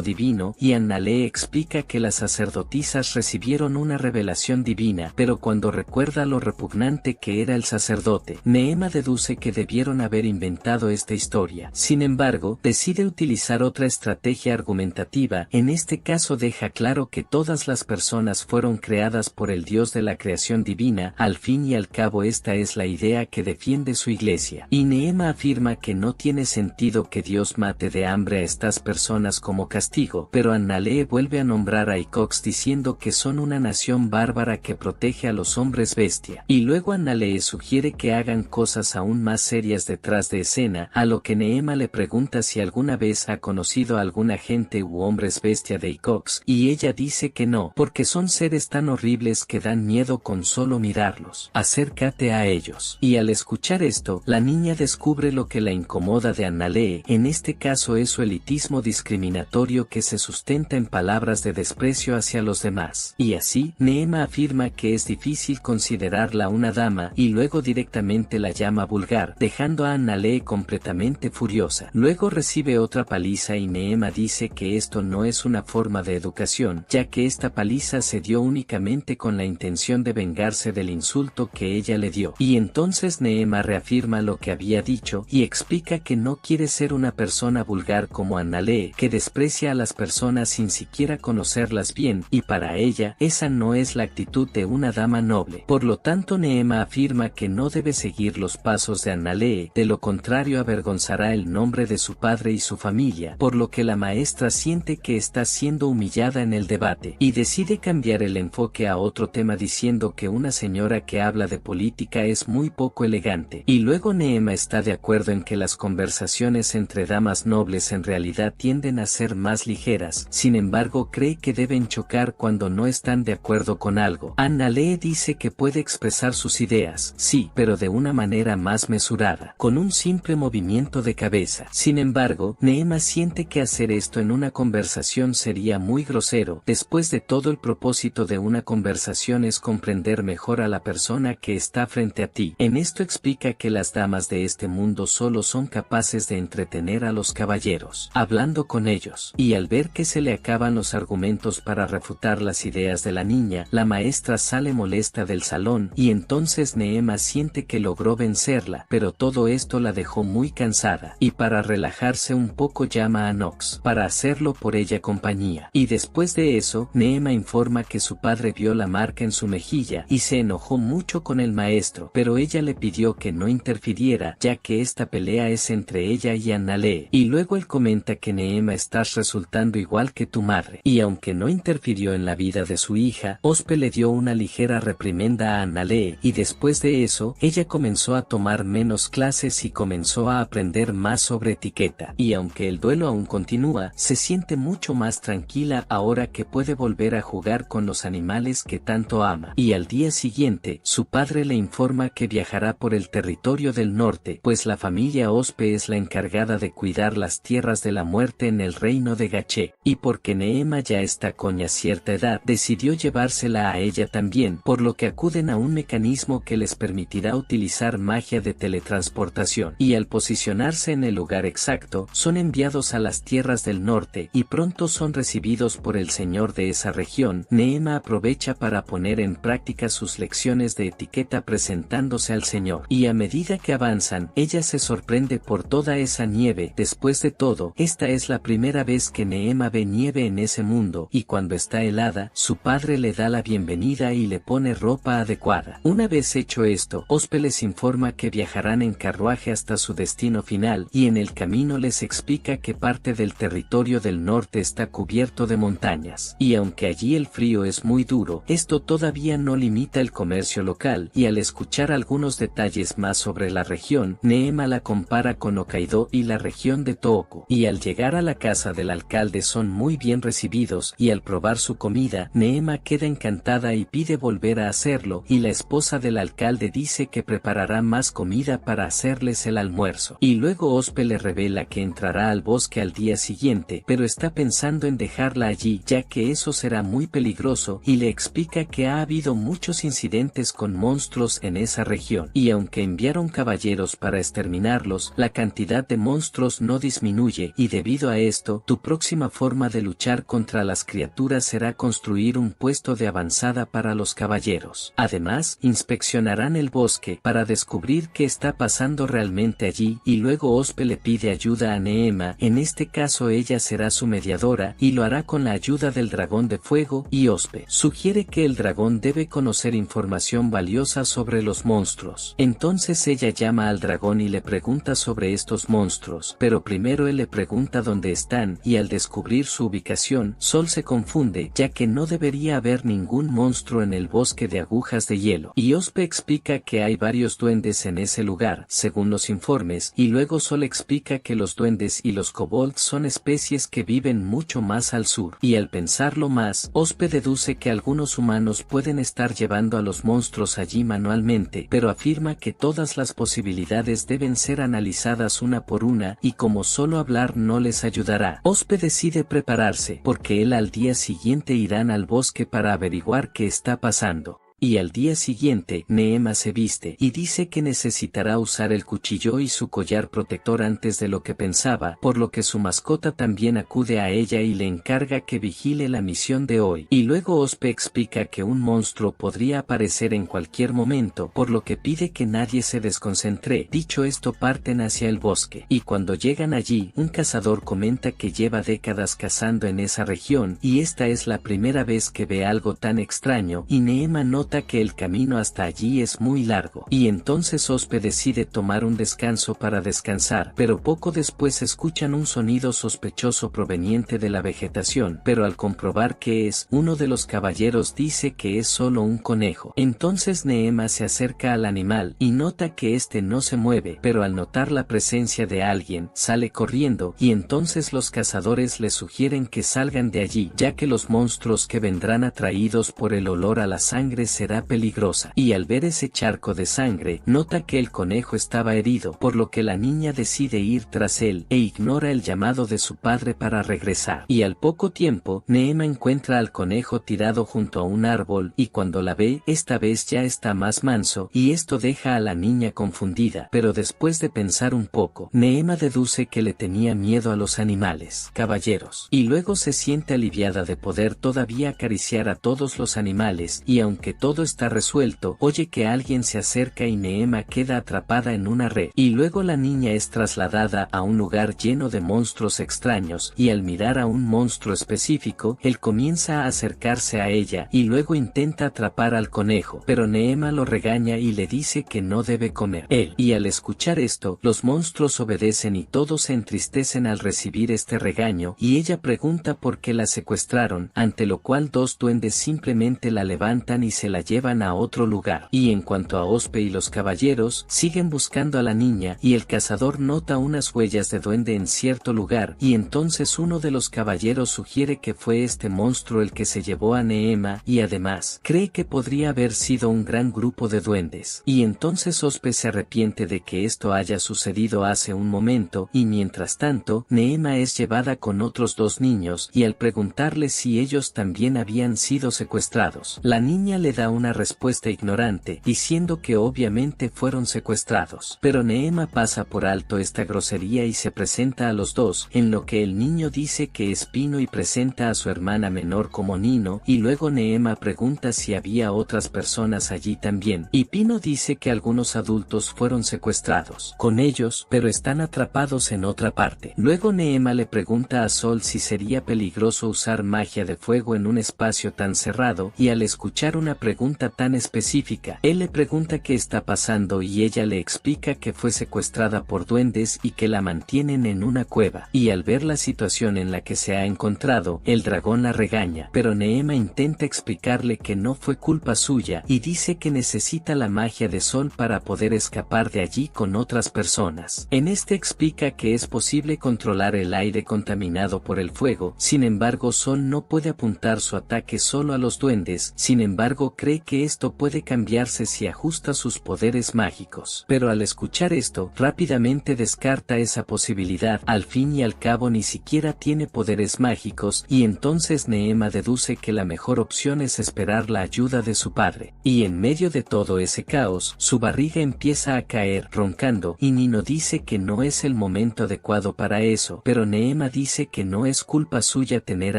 divino, y Annalee explica que las sacerdotisas recibieron una revelación divina, pero cuando recuerda lo repugnante que era el sacerdote, Neema deduce que debieron haber inventado esta historia. Sin embargo, decide utilizar otra estrategia argumentativa. En este caso deja claro que todas las personas fueron creadas por el Dios de la creación divina. Al fin y al cabo esta es la idea que defiende su iglesia. Y Neema afirma que no tiene sentido que Dios mate de hambre a estas personas como castigo, pero Annalee vuelve a nombrar a Icox diciendo que son una nación bárbara que protege a los hombres bestia. Y luego Annalee sugiere que hagan cosas aún más serias detrás de escena, a lo que Neema le pregunta si alguna vez ha conocido a alguna gente u hombres bestia de Icox, y ella dice que no, porque son seres tan horribles que dan miedo con solo mirarlos. Acércate a ellos. Y al escuchar esto, la niña descubre lo que la incomoda de Annalee, en este caso es su elitismo discriminatorio que se sustenta en palabras de desprecio hacia los demás. Y así, Neema afirma que es difícil considerarla una dama, y luego directamente la llama vulgar, dejando a Annalee completamente furiosa. Luego recibe otra paliza y Neema dice que esto no es una forma de educación, ya que esta paliza se dio únicamente con la intención de vengarse del insulto que ella le dio. Y entonces Neema reafirma lo que había dicho, esto, y explica que no quiere ser una persona vulgar como Annalee, que desprecia a las personas sin siquiera conocerlas bien, y para ella, esa no es la actitud de una dama noble. Por lo tanto, Neema afirma que no debe seguir los pasos de Annalee, de lo contrario avergonzará el nombre de su padre y su familia, por lo que la maestra siente que está siendo humillada en el debate, y decide cambiar el enfoque a otro tema diciendo que una señora que habla de política es muy poco elegante, y luego Neema está de acuerdo en que las conversaciones entre damas nobles en realidad tienden a ser más ligeras, sin embargo cree que deben chocar cuando no están de acuerdo con algo. Annalee dice que puede expresar sus ideas, sí, pero de una manera más mesurada, con un simple movimiento de cabeza. Sin embargo, Neema siente que hacer esto en una conversación sería muy grosero. Después de todo, el propósito de una conversación es comprender mejor a la persona que está frente a ti. En esto explica que las damas de este mundo solo son capaces de entretener a los caballeros, hablando con ellos, y al ver que se le acaban los argumentos para refutar las ideas de la niña, la maestra sale molesta del salón, y entonces Neema siente que logró vencerla, pero todo esto la dejó muy cansada, y para relajarse un poco llama a Nox, para hacerlo por ella compañía. Y después de eso, Neema informa que su padre vio la marca en su mejilla, y se enojó mucho con el maestro, pero ella le pidió que no interfiriera, ya que esta pelea es entre ella y Annalee. Y luego él comenta que Neema estás resultando igual que tu madre, y aunque no interfirió en la vida de su hija, Ospe le dio una ligera reprimenda a Annalee, y después de eso, ella comenzó a tomar menos clases y comenzó a aprender más sobre etiqueta, y aunque el duelo aún continúa, se siente mucho más tranquila ahora que puede volver a jugar con los animales que tanto ama. Y al día siguiente, su padre le informa que viajará por el territorio del norte, pues la familia Ospe es la encargada de cuidar las tierras de la muerte en el reino de Gaché, y porque Neema ya está con cierta edad, decidió llevársela a ella también, por lo que acuden a un mecanismo que les permitirá utilizar magia de teletransportación, y al posicionarse en el lugar exacto, son enviados a las tierras del norte, y pronto son recibidos por el señor de esa región. Neema aprovecha para poner en práctica sus lecciones de etiqueta presentándose al señor, y a medida que avanzan, ella se sorprende por toda esa nieve. Después de todo, esta es la primera vez que Neema ve nieve en ese mundo, y cuando está helada, su padre le da la bienvenida y le pone ropa adecuada. Una vez hecho esto, Ospe les informa que viajarán en carruaje hasta su destino final, y en el camino les explica que parte del territorio del norte está cubierto de montañas, y aunque allí el frío es muy duro, esto todavía no limita el comercio local, y al escuchar algunos detalles más sobre la región, Neema la compara con Hokkaido y la región de Tohoku, y al llegar a la casa del alcalde son muy bien recibidos, y al probar su comida, Neema queda encantada y pide volver a hacerlo, y la esposa del alcalde dice que preparará más comida para hacerles el almuerzo. Y luego Ospe le revela que entrará al bosque al día siguiente, pero está pensando en dejarla allí, ya que eso será muy peligroso, y le explica que ha habido muchos incidentes con monstruos en esa región, y aunque enviaron caballeros para exterminarlos, la cantidad de monstruos no disminuye, y debido a esto, tu próxima forma de luchar contra las criaturas será construir un puesto de avanzada para los caballeros. Además, inspeccionarán el bosque para descubrir qué está pasando realmente allí, y luego Ospe le pide ayuda a Neema. En este caso ella será su mediadora, y lo hará con la ayuda del dragón de fuego, y Ospe sugiere que el dragón debe conocer información valiosa sobre los monstruos. Entonces ella llama al dragón y le pregunta sobre estos monstruos, pero primero él le pregunta dónde están, y al descubrir su ubicación, Sol se confunde, ya que no debería haber ningún monstruo en el bosque de agujas de hielo, y Ospe explica que hay varios duendes en ese lugar, según los informes, y luego Sol explica que los duendes y los kobolds son especies que viven mucho más al sur, y al pensarlo más, Ospe deduce que algunos humanos pueden estar llevando a los monstruos allí manualmente, pero afirma que todas las posibilidades deben ser analizadas una por una, y como solo hablar no les ayudará, Ospe decide prepararse, porque él al día siguiente irán al bosque para averiguar qué está pasando. Y al día siguiente, Neema se viste y dice que necesitará usar el cuchillo y su collar protector antes de lo que pensaba, por lo que su mascota también acude a ella y le encarga que vigile la misión de hoy. Y luego Ospe explica que un monstruo podría aparecer en cualquier momento, por lo que pide que nadie se desconcentre. Dicho esto, parten hacia el bosque, y cuando llegan allí, un cazador comenta que lleva décadas cazando en esa región, y esta es la primera vez que ve algo tan extraño, y Neema nota que el camino hasta allí es muy largo, y entonces Ospe decide tomar un descanso para descansar, pero poco después escuchan un sonido sospechoso proveniente de la vegetación, pero al comprobar que es, uno de los caballeros dice que es solo un conejo. Entonces Neema se acerca al animal, y nota que este no se mueve, pero al notar la presencia de alguien, sale corriendo, y entonces los cazadores le sugieren que salgan de allí, ya que los monstruos que vendrán atraídos por el olor a la sangre será peligrosa. Y al ver ese charco de sangre, nota que el conejo estaba herido, por lo que la niña decide ir tras él, e ignora el llamado de su padre para regresar. Y al poco tiempo, Neema encuentra al conejo tirado junto a un árbol, y cuando la ve, esta vez ya está más manso, y esto deja a la niña confundida, pero después de pensar un poco, Neema deduce que le tenía miedo a los animales, caballeros, y luego se siente aliviada de poder todavía acariciar a todos los animales, y aunque todo está resuelto, oye que alguien se acerca y Neema queda atrapada en una red, y luego la niña es trasladada a un lugar lleno de monstruos extraños, y al mirar a un monstruo específico, él comienza a acercarse a ella, y luego intenta atrapar al conejo, pero Neema lo regaña y le dice que no debe comer él, y al escuchar esto, los monstruos obedecen y todos se entristecen al recibir este regaño, y ella pregunta por qué la secuestraron, ante lo cual dos duendes simplemente la levantan y se la llevan a otro lugar. Y en cuanto a Ospe y los caballeros, siguen buscando a la niña, y el cazador nota unas huellas de duende en cierto lugar, y entonces uno de los caballeros sugiere que fue este monstruo el que se llevó a Neema, y además, cree que podría haber sido un gran grupo de duendes. Y entonces Ospe se arrepiente de que esto haya sucedido hace un momento, y mientras tanto, Neema es llevada con otros dos niños, y al preguntarle si ellos también habían sido secuestrados, la niña le da una respuesta ignorante, diciendo que obviamente fueron secuestrados. Pero Neema pasa por alto esta grosería y se presenta a los dos, en lo que el niño dice que es Pino y presenta a su hermana menor como Nino, y luego Neema pregunta si había otras personas allí también, y Pino dice que algunos adultos fueron secuestrados con ellos, pero están atrapados en otra parte. Luego Neema le pregunta a Sol si sería peligroso usar magia de fuego en un espacio tan cerrado, y al escuchar una pregunta tan específica, él le pregunta qué está pasando y ella le explica que fue secuestrada por duendes y que la mantienen en una cueva, y al ver la situación en la que se ha encontrado, el dragón la regaña, pero Neema intenta explicarle que no fue culpa suya, y dice que necesita la magia de Sol para poder escapar de allí con otras personas. En este explica que es posible controlar el aire contaminado por el fuego, sin embargo Sol no puede apuntar su ataque solo a los duendes, sin embargo cree que esto puede cambiarse si ajusta sus poderes mágicos. Pero al escuchar esto, rápidamente descarta esa posibilidad, al fin y al cabo ni siquiera tiene poderes mágicos, y entonces Neema deduce que la mejor opción es esperar la ayuda de su padre. Y en medio de todo ese caos, su barriga empieza a caer, roncando, y Nino dice que no es el momento adecuado para eso, pero Neema dice que no es culpa suya tener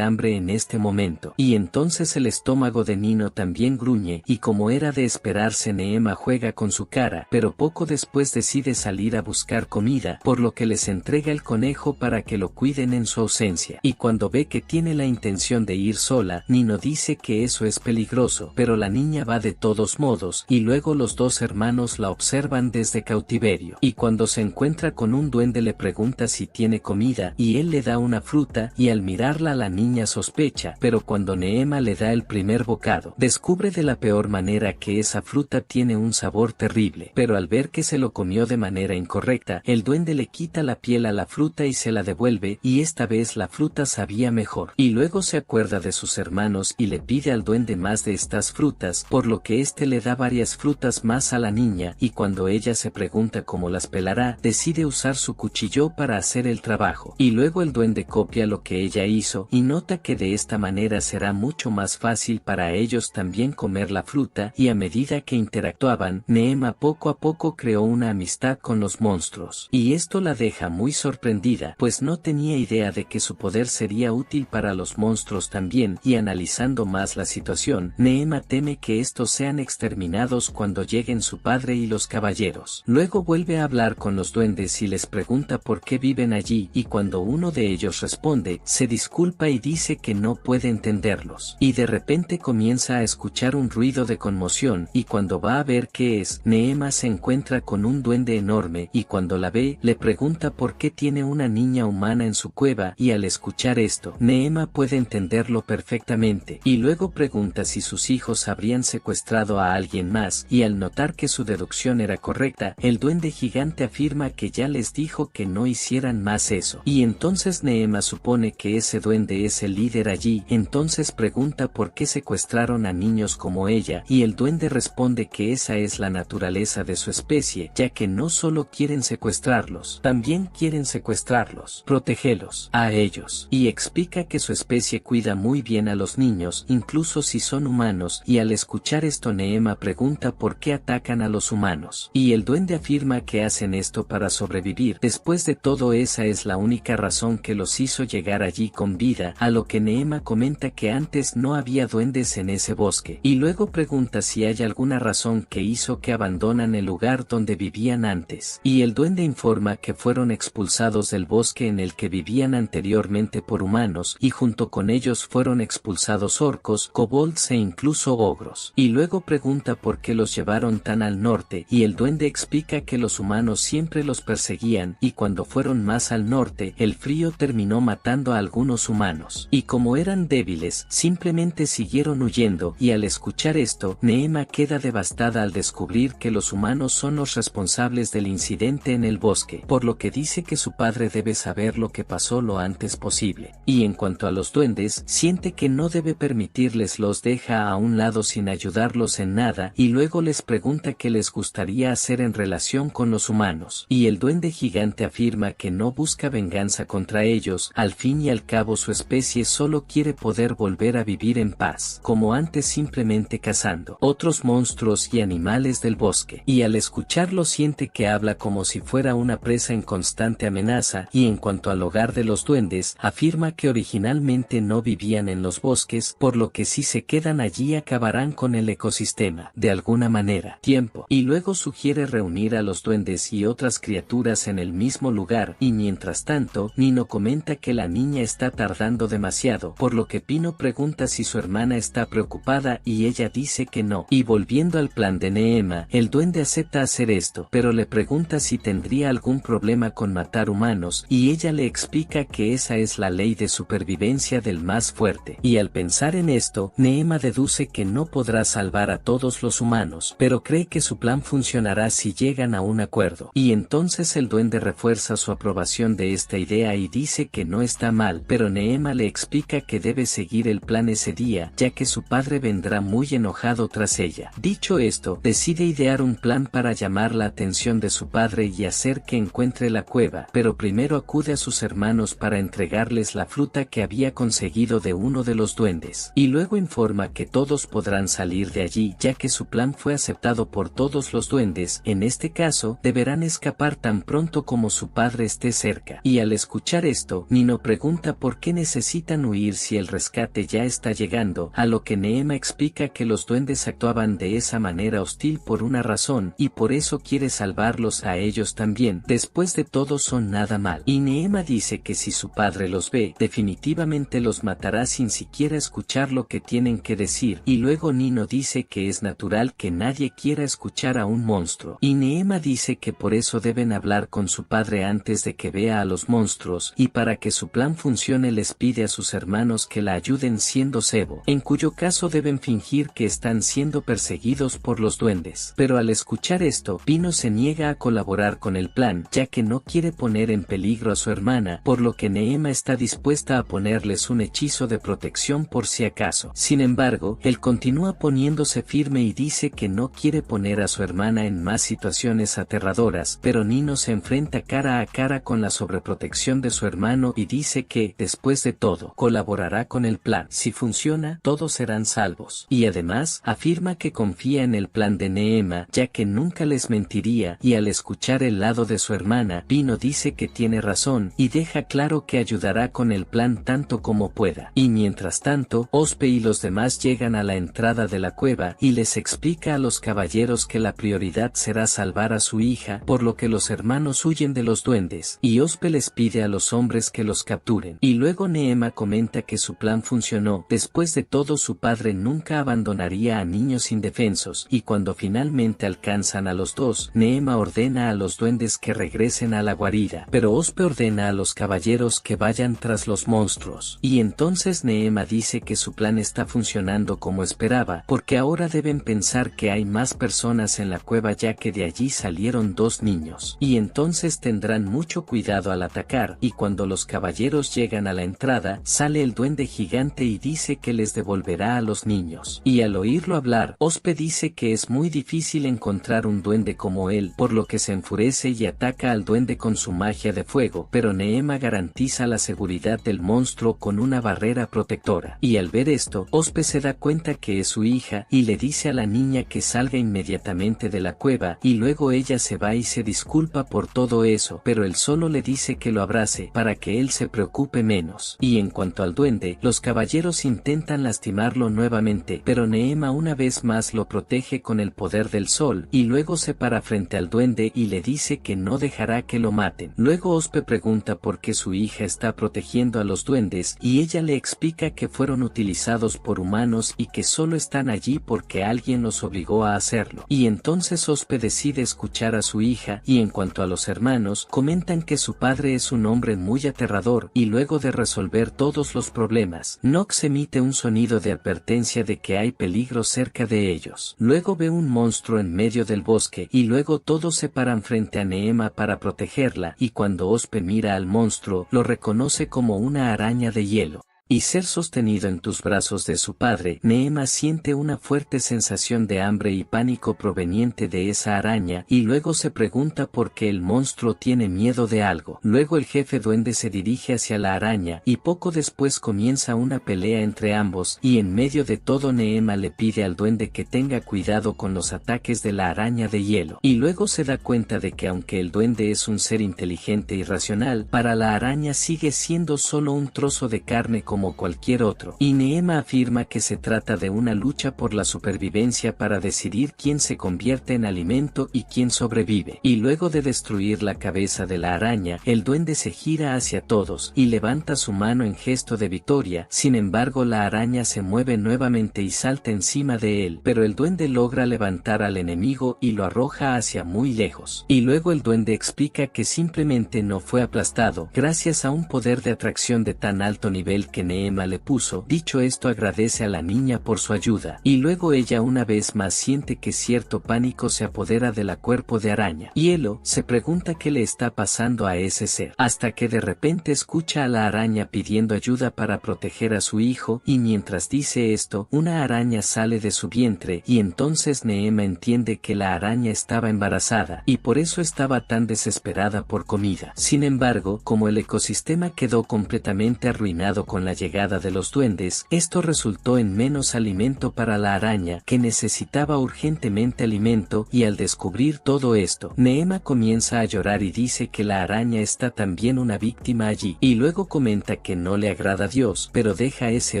hambre en este momento. Y entonces el estómago de Nino también gruñe, y como era de esperarse Neema juega con su cara, pero poco después decide salir a buscar comida, por lo que les entrega el conejo para que lo cuiden en su ausencia. Y cuando ve que tiene la intención de ir sola, Nino dice que eso es peligroso, pero la niña va de todos modos, y luego los dos hermanos la observan desde cautiverio. Y cuando se encuentra con un duende le pregunta si tiene comida, y él le da una fruta, y al mirarla la niña sospecha, pero cuando Neema le da el primer bocado, descubre de la peor manera que esa fruta tiene un sabor terrible, pero al ver que se lo comió de manera incorrecta, el duende le quita la piel a la fruta y se la devuelve, y esta vez la fruta sabía mejor. Y luego se acuerda de sus hermanos y le pide al duende más de estas frutas, por lo que este le da varias frutas más a la niña, y cuando ella se pregunta cómo las pelará, decide usar su cuchillo para hacer el trabajo. Y luego el duende copia lo que ella hizo, y nota que de esta manera será mucho más fácil para ellos también comer comer la fruta y a medida que interactuaban, Neema poco a poco creó una amistad con los monstruos. Y esto la deja muy sorprendida, pues no tenía idea de que su poder sería útil para los monstruos también, y analizando más la situación, Neema teme que estos sean exterminados cuando lleguen su padre y los caballeros. Luego vuelve a hablar con los duendes y les pregunta por qué viven allí, y cuando uno de ellos responde, se disculpa y dice que no puede entenderlos. Y de repente comienza a escuchar un ruido de conmoción, y cuando va a ver qué es, Neema se encuentra con un duende enorme, y cuando la ve, le pregunta por qué tiene una niña humana en su cueva, y al escuchar esto, Neema puede entenderlo perfectamente, y luego pregunta si sus hijos habrían secuestrado a alguien más, y al notar que su deducción era correcta, el duende gigante afirma que ya les dijo que no hicieran más eso. Y entonces Neema supone que ese duende es el líder allí, entonces pregunta por qué secuestraron a niños como ella, y el duende responde que esa es la naturaleza de su especie, ya que no solo quieren secuestrarlos, también quieren secuestrarlos, protegerlos a ellos, y explica que su especie cuida muy bien a los niños, incluso si son humanos, y al escuchar esto Neema pregunta por qué atacan a los humanos, y el duende afirma que hacen esto para sobrevivir. Después de todo, esa es la única razón que los hizo llegar allí con vida, a lo que Neema comenta que antes no había duendes en ese bosque, y luego pregunta si hay alguna razón que hizo que abandonan el lugar donde vivían antes, y el duende informa que fueron expulsados del bosque en el que vivían anteriormente por humanos, y junto con ellos fueron expulsados orcos, kobolds e incluso ogros, y luego pregunta por qué los llevaron tan al norte, y el duende explica que los humanos siempre los perseguían, y cuando fueron más al norte, el frío terminó matando a algunos humanos, y como eran débiles, simplemente siguieron huyendo, y al escuchar esto, Neema queda devastada al descubrir que los humanos son los responsables del incidente en el bosque, por lo que dice que su padre debe saber lo que pasó lo antes posible. Y en cuanto a los duendes, siente que no debe permitirles, los deja a un lado sin ayudarlos en nada, y luego les pregunta qué les gustaría hacer en relación con los humanos, y el duende gigante afirma que no busca venganza contra ellos, al fin y al cabo su especie solo quiere poder volver a vivir en paz, como antes, simplemente cazando otros monstruos y animales del bosque, y al escucharlo siente que habla como si fuera una presa en constante amenaza. Y en cuanto al hogar de los duendes, afirma que originalmente no vivían en los bosques, por lo que si se quedan allí acabarán con el ecosistema, de alguna manera, tiempo, y luego sugiere reunir a los duendes y otras criaturas en el mismo lugar, y mientras tanto, Nino comenta que la niña está tardando demasiado, por lo que Pino pregunta si su hermana está preocupada y ella dice que no, y volviendo al plan de Neema, el duende acepta hacer esto, pero le pregunta si tendría algún problema con matar humanos, y ella le explica que esa es la ley de supervivencia del más fuerte, y al pensar en esto, Neema deduce que no podrá salvar a todos los humanos, pero cree que su plan funcionará si llegan a un acuerdo, y entonces el duende refuerza su aprobación de esta idea y dice que no está mal, pero Neema le explica que debe seguir el plan ese día, ya que su padre vendrá muy enojado tras ella. Dicho esto, decide idear un plan para llamar la atención de su padre y hacer que encuentre la cueva, pero primero acude a sus hermanos para entregarles la fruta que había conseguido de uno de los duendes, y luego informa que todos podrán salir de allí, ya que su plan fue aceptado por todos los duendes. En este caso, deberán escapar tan pronto como su padre esté cerca, y al escuchar esto, Nino pregunta por qué necesitan huir si el rescate ya está llegando, a lo que Neema explica que los duendes actuaban de esa manera hostil por una razón, y por eso quiere salvarlos a ellos también. Después de todo, son nada mal, y Neema dice que si su padre los ve, definitivamente los matará sin siquiera escuchar lo que tienen que decir, y luego Nino dice que es natural que nadie quiera escuchar a un monstruo, y Neema dice que por eso deben hablar con su padre antes de que vea a los monstruos, y para que su plan funcione les pide a sus hermanos que la ayuden siendo cebo, en cuyo caso deben fingir que están siendo perseguidos por los duendes. Pero al escuchar esto, Pino se niega a colaborar con el plan, ya que no quiere poner en peligro a su hermana, por lo que Neema está dispuesta a ponerles un hechizo de protección por si acaso. Sin embargo, él continúa poniéndose firme y dice que no quiere poner a su hermana en más situaciones aterradoras, pero Nino se enfrenta cara a cara con la sobreprotección de su hermano y dice que, después de todo, colaborará con el plan. Si funciona, todos serán salvos. Y y además afirma que confía en el plan de Neema, ya que nunca les mentiría, y al escuchar el lado de su hermana, Pino dice que tiene razón y deja claro que ayudará con el plan tanto como pueda. Y mientras tanto, Ospe y los demás llegan a la entrada de la cueva y les explica a los caballeros que la prioridad será salvar a su hija, por lo que los hermanos huyen de los duendes, y Ospe les pide a los hombres que los capturen. Y luego Neema comenta que su plan funcionó, después de todo su padre nunca abandonaría a niños indefensos, y cuando finalmente alcanzan a los dos, Neema ordena a los duendes que regresen a la guarida, pero Ospe ordena a los caballeros que vayan tras los monstruos. Y entonces Neema dice que su plan está funcionando como esperaba, porque ahora deben pensar que hay más personas en la cueva ya que de allí salieron dos niños, y entonces tendrán mucho cuidado al atacar, y cuando los caballeros llegan a la entrada, sale el duende gigante y dice que les devolverá a los niños. Y al oírlo hablar, Ospe dice que es muy difícil encontrar un duende como él, por lo que se enfurece y ataca al duende con su magia de fuego, pero Neema garantiza la seguridad del monstruo con una barrera protectora. Y al ver esto, Ospe se da cuenta que es su hija, y le dice a la niña que salga inmediatamente de la cueva, y luego ella se va y se disculpa por todo eso, pero él solo le dice que lo abrace, para que él se preocupe menos. Y en cuanto al duende, los caballeros intentan lastimarlo nuevamente, pero Neema una vez más lo protege con el poder del sol, y luego se para frente al duende y le dice que no dejará que lo maten. Luego Ospe pregunta por qué su hija está protegiendo a los duendes, y ella le explica que fueron utilizados por humanos y que solo están allí porque alguien los obligó a hacerlo. Y entonces Ospe decide escuchar a su hija, y en cuanto a los hermanos, comentan que su padre es un hombre muy aterrador, y luego de resolver todos los problemas, Nox emite un sonido de advertencia de que hay peligro cerca de ellos. Luego ve un monstruo en medio del bosque, y luego todos se paran frente a Neema para protegerla, y cuando Ospe mira al monstruo, lo reconoce como una araña de hielo. Y ser sostenido en tus brazos de su padre, Neema siente una fuerte sensación de hambre y pánico proveniente de esa araña, y luego se pregunta por qué el monstruo tiene miedo de algo. Luego el jefe duende se dirige hacia la araña, y poco después comienza una pelea entre ambos, y en medio de todo Neema le pide al duende que tenga cuidado con los ataques de la araña de hielo. Y luego se da cuenta de que aunque el duende es un ser inteligente y racional, para la araña sigue siendo solo un trozo de carne como cualquier otro, y Neema afirma que se trata de una lucha por la supervivencia para decidir quién se convierte en alimento y quién sobrevive. Y luego de destruir la cabeza de la araña, el duende se gira hacia todos y levanta su mano en gesto de victoria. Sin embargo, la araña se mueve nuevamente y salta encima de él, pero el duende logra levantar al enemigo y lo arroja hacia muy lejos. Y luego el duende explica que simplemente no fue aplastado gracias a un poder de atracción de tan alto nivel que Neema le puso. Dicho esto, agradece a la niña por su ayuda, y luego ella una vez más siente que cierto pánico se apodera de la cuerpo de araña. Hielo se pregunta qué le está pasando a ese ser, hasta que de repente escucha a la araña pidiendo ayuda para proteger a su hijo, y mientras dice esto, una araña sale de su vientre, y entonces Neema entiende que la araña estaba embarazada, y por eso estaba tan desesperada por comida. Sin embargo, como el ecosistema quedó completamente arruinado con la llegada de los duendes, esto resultó en menos alimento para la araña, que necesitaba urgentemente alimento, y al descubrir todo esto, Neema comienza a llorar y dice que la araña está también una víctima allí, y luego comenta que no le agrada a Dios, pero deja ese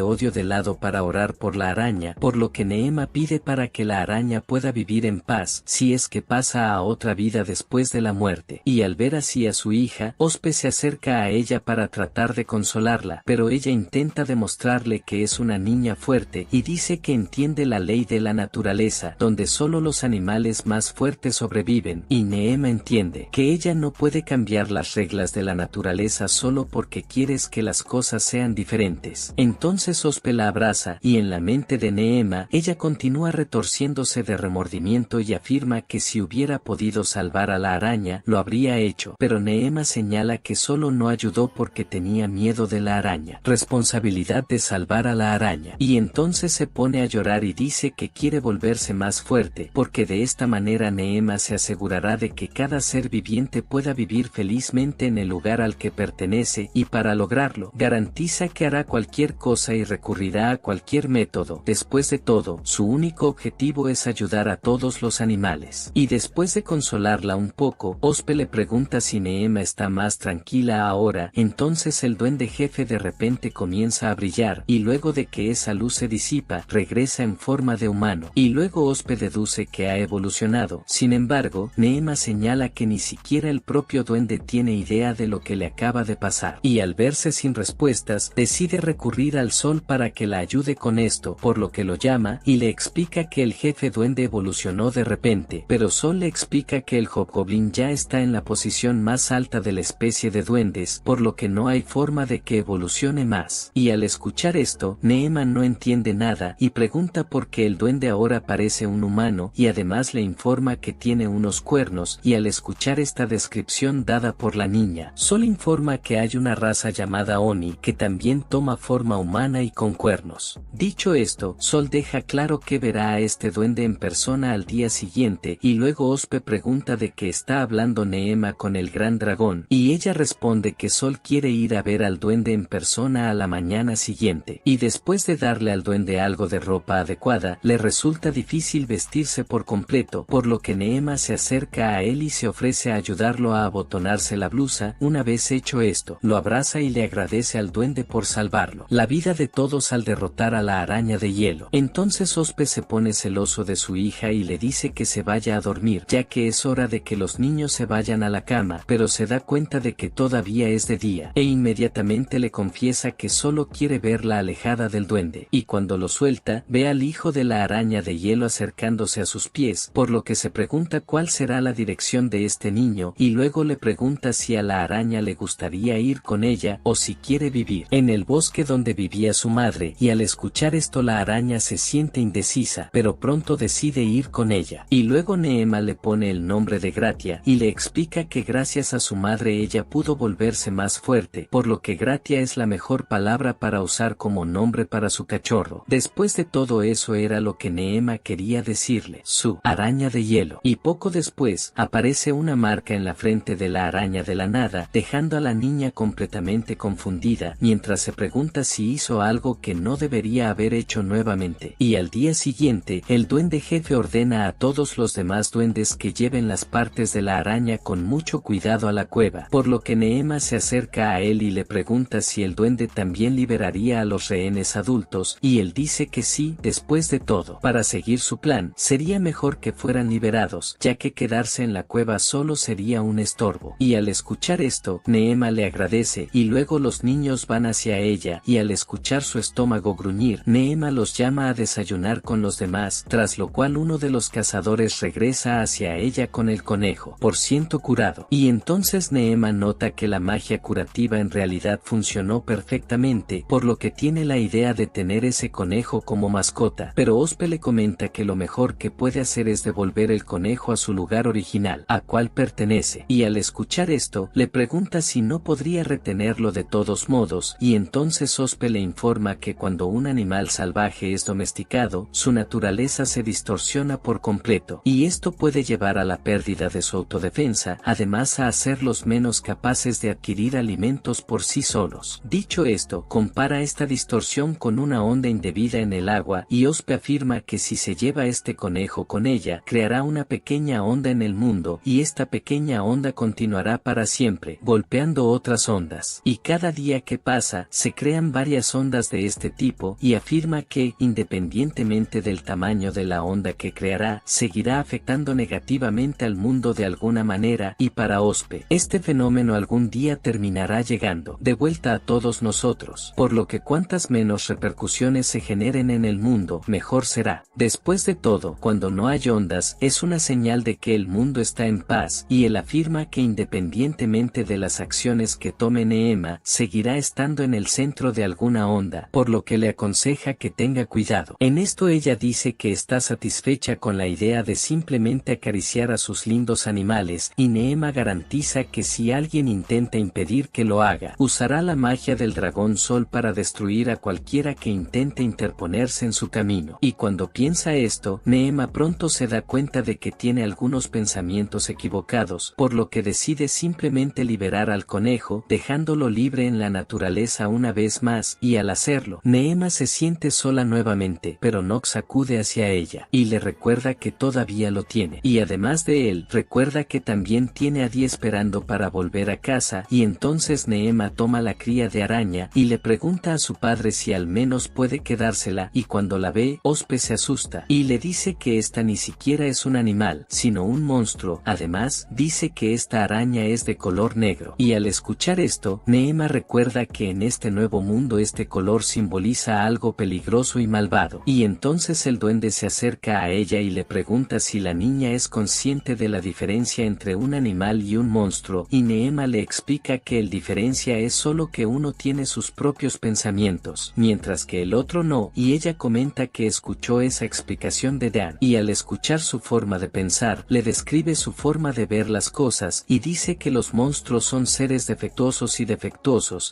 odio de lado para orar por la araña, por lo que Neema pide para que la araña pueda vivir en paz, si es que pasa a otra vida después de la muerte. Y al ver así a su hija, Ospe se acerca a ella para tratar de consolarla, pero ella intenta demostrarle que es una niña fuerte y dice que entiende la ley de la naturaleza, donde solo los animales más fuertes sobreviven, y Neema entiende que ella no puede cambiar las reglas de la naturaleza solo porque quieres que las cosas sean diferentes. Entonces Ospe la abraza, y en la mente de Neema, ella continúa retorciéndose de remordimiento y afirma que si hubiera podido salvar a la araña, lo habría hecho, pero Neema señala que solo no ayudó porque tenía miedo de la araña. responsabilidad de salvar a la araña. Y entonces se pone a llorar y dice que quiere volverse más fuerte, porque de esta manera Neema se asegurará de que cada ser viviente pueda vivir felizmente en el lugar al que pertenece, y para lograrlo, garantiza que hará cualquier cosa y recurrirá a cualquier método. Después de todo, su único objetivo es ayudar a todos los animales. Y después de consolarla un poco, Ospe le pregunta si Neema está más tranquila ahora. Entonces el duende jefe de repente comienza a brillar, y luego de que esa luz se disipa, regresa en forma de humano. Y luego Ospe deduce que ha evolucionado. Sin embargo, Neema señala que ni siquiera el propio duende tiene idea de lo que le acaba de pasar. Y al verse sin respuestas, decide recurrir al sol para que la ayude con esto, por lo que lo llama, y le explica que el jefe duende evolucionó de repente, pero Sol le explica que el Hobgoblin ya está en la posición más alta de la especie de duendes, por lo que no hay forma de que evolucione más. Y al escuchar esto, Neema no entiende nada, y pregunta por qué el duende ahora parece un humano, y además le informa que tiene unos cuernos, y al escuchar esta descripción dada por la niña, Sol informa que hay una raza llamada Oni, que también toma forma humana y con cuernos. Dicho esto, Sol deja claro que verá a este duende en persona al día siguiente, y luego Ospe pregunta de qué está hablando Neema con el gran dragón, y ella responde que Sol quiere ir a ver al duende en persona a la mañana siguiente, y después de darle al duende algo de ropa adecuada, le resulta difícil vestirse por completo, por lo que Neema se acerca a él y se ofrece a ayudarlo a abotonarse la blusa. Una vez hecho esto, lo abraza y le agradece al duende por salvarlo la vida de todos al derrotar a la araña de hielo. Entonces Ospe se pone celoso de su hija y le dice que se vaya a dormir, ya que es hora de que los niños se vayan a la cama, pero se da cuenta de que todavía es de día, e inmediatamente le confiesa que solo quiere verla alejada del duende, y cuando lo suelta, ve al hijo de la araña de hielo acercándose a sus pies, por lo que se pregunta cuál será la dirección de este niño, y luego le pregunta si a la araña le gustaría ir con ella, o si quiere vivir en el bosque donde vivía su madre, y al escuchar esto la araña se siente indecisa, pero pronto decide ir con ella. Y luego Neema le pone el nombre de Gratia, y le explica que gracias a su madre ella pudo volverse más fuerte, por lo que Gratia es la mejor palabra para usar como nombre para su cachorro. Después de todo eso era lo que Neema quería decirle, su araña de hielo. Y poco después, aparece una marca en la frente de la araña de la nada, dejando a la niña completamente confundida, mientras se pregunta si hizo algo que no debería haber hecho nuevamente. Y al día siguiente, el duende jefe ordena a todos los demás duendes que lleven las partes de la araña con mucho cuidado a la cueva, por lo que Neema se acerca a él y le pregunta si el duende también liberaría a los rehenes adultos, y él dice que sí. Después de todo, para seguir su plan, sería mejor que fueran liberados, ya que quedarse en la cueva solo sería un estorbo. Y al escuchar esto, Neema le agradece, y luego los niños van hacia ella, y al escuchar su estómago gruñir, Neema los llama a desayunar con los demás, tras lo cual uno de los cazadores regresa hacia ella con el conejo, por ciento curado. Y entonces Neema nota que la magia curativa en realidad funcionó perfectamente, por lo que tiene la idea de tener ese conejo como mascota, pero Ospe le comenta que lo mejor que puede hacer es devolver el conejo a su lugar original, a cual pertenece, y al escuchar esto, le pregunta si no podría retenerlo de todos modos, y entonces Ospe le informa que cuando un animal salvaje es domesticado, su naturaleza se distorsiona por completo, y esto puede llevar a la pérdida de su autodefensa, además a hacerlos menos capaces de adquirir alimentos por sí solos. Dicho esto, compara esta distorsión con una onda indebida en el agua, y Ospe afirma que si se lleva este conejo con ella, creará una pequeña onda en el mundo, y esta pequeña onda continuará para siempre, golpeando otras ondas. Y cada día que pasa, se crean varias ondas de este tipo, y afirma que, independientemente del tamaño de la onda que creará, seguirá afectando negativamente al mundo de alguna manera, y para Ospe, este fenómeno algún día terminará llegando de vuelta a todos nosotros, por lo que cuantas menos repercusiones se generen en el mundo, mejor será. Después de todo, cuando no hay ondas, es una señal de que el mundo está en paz, y él afirma que independientemente de las acciones que tome Neema, seguirá estando en el centro de alguna onda, por lo que le aconseja que tenga cuidado. En esto ella dice que está satisfecha con la idea de simplemente acariciar a sus lindos animales, y Neema garantiza que si alguien intenta impedir que lo haga, usará la magia del dragón dragón Sol para destruir a cualquiera que intente interponerse en su camino. Y cuando piensa esto, Neema pronto se da cuenta de que tiene algunos pensamientos equivocados, por lo que decide simplemente liberar al conejo, dejándolo libre en la naturaleza una vez más, y al hacerlo, Neema se siente sola nuevamente, pero Nox acude hacia ella, y le recuerda que todavía lo tiene, y además de él, recuerda que también tiene a Dee esperando para volver a casa, y entonces Neema toma la cría de araña, y le pregunta a su padre si al menos puede quedársela, y cuando la ve, Ospe se asusta, y le dice que esta ni siquiera es un animal, sino un monstruo. Además, dice que esta araña es de color negro, y al escuchar esto, Neema recuerda que en este nuevo mundo este color simboliza algo peligroso y malvado, y entonces el duende se acerca a ella y le pregunta si la niña es consciente de la diferencia entre un animal y un monstruo, y Neema le explica que el diferencia es solo que uno tiene sus propios pensamientos, mientras que el otro no, y ella comenta que escuchó esa explicación de Dan, y al escuchar su forma de pensar, le describe su forma de ver las cosas, y dice que los monstruos son seres defectuosos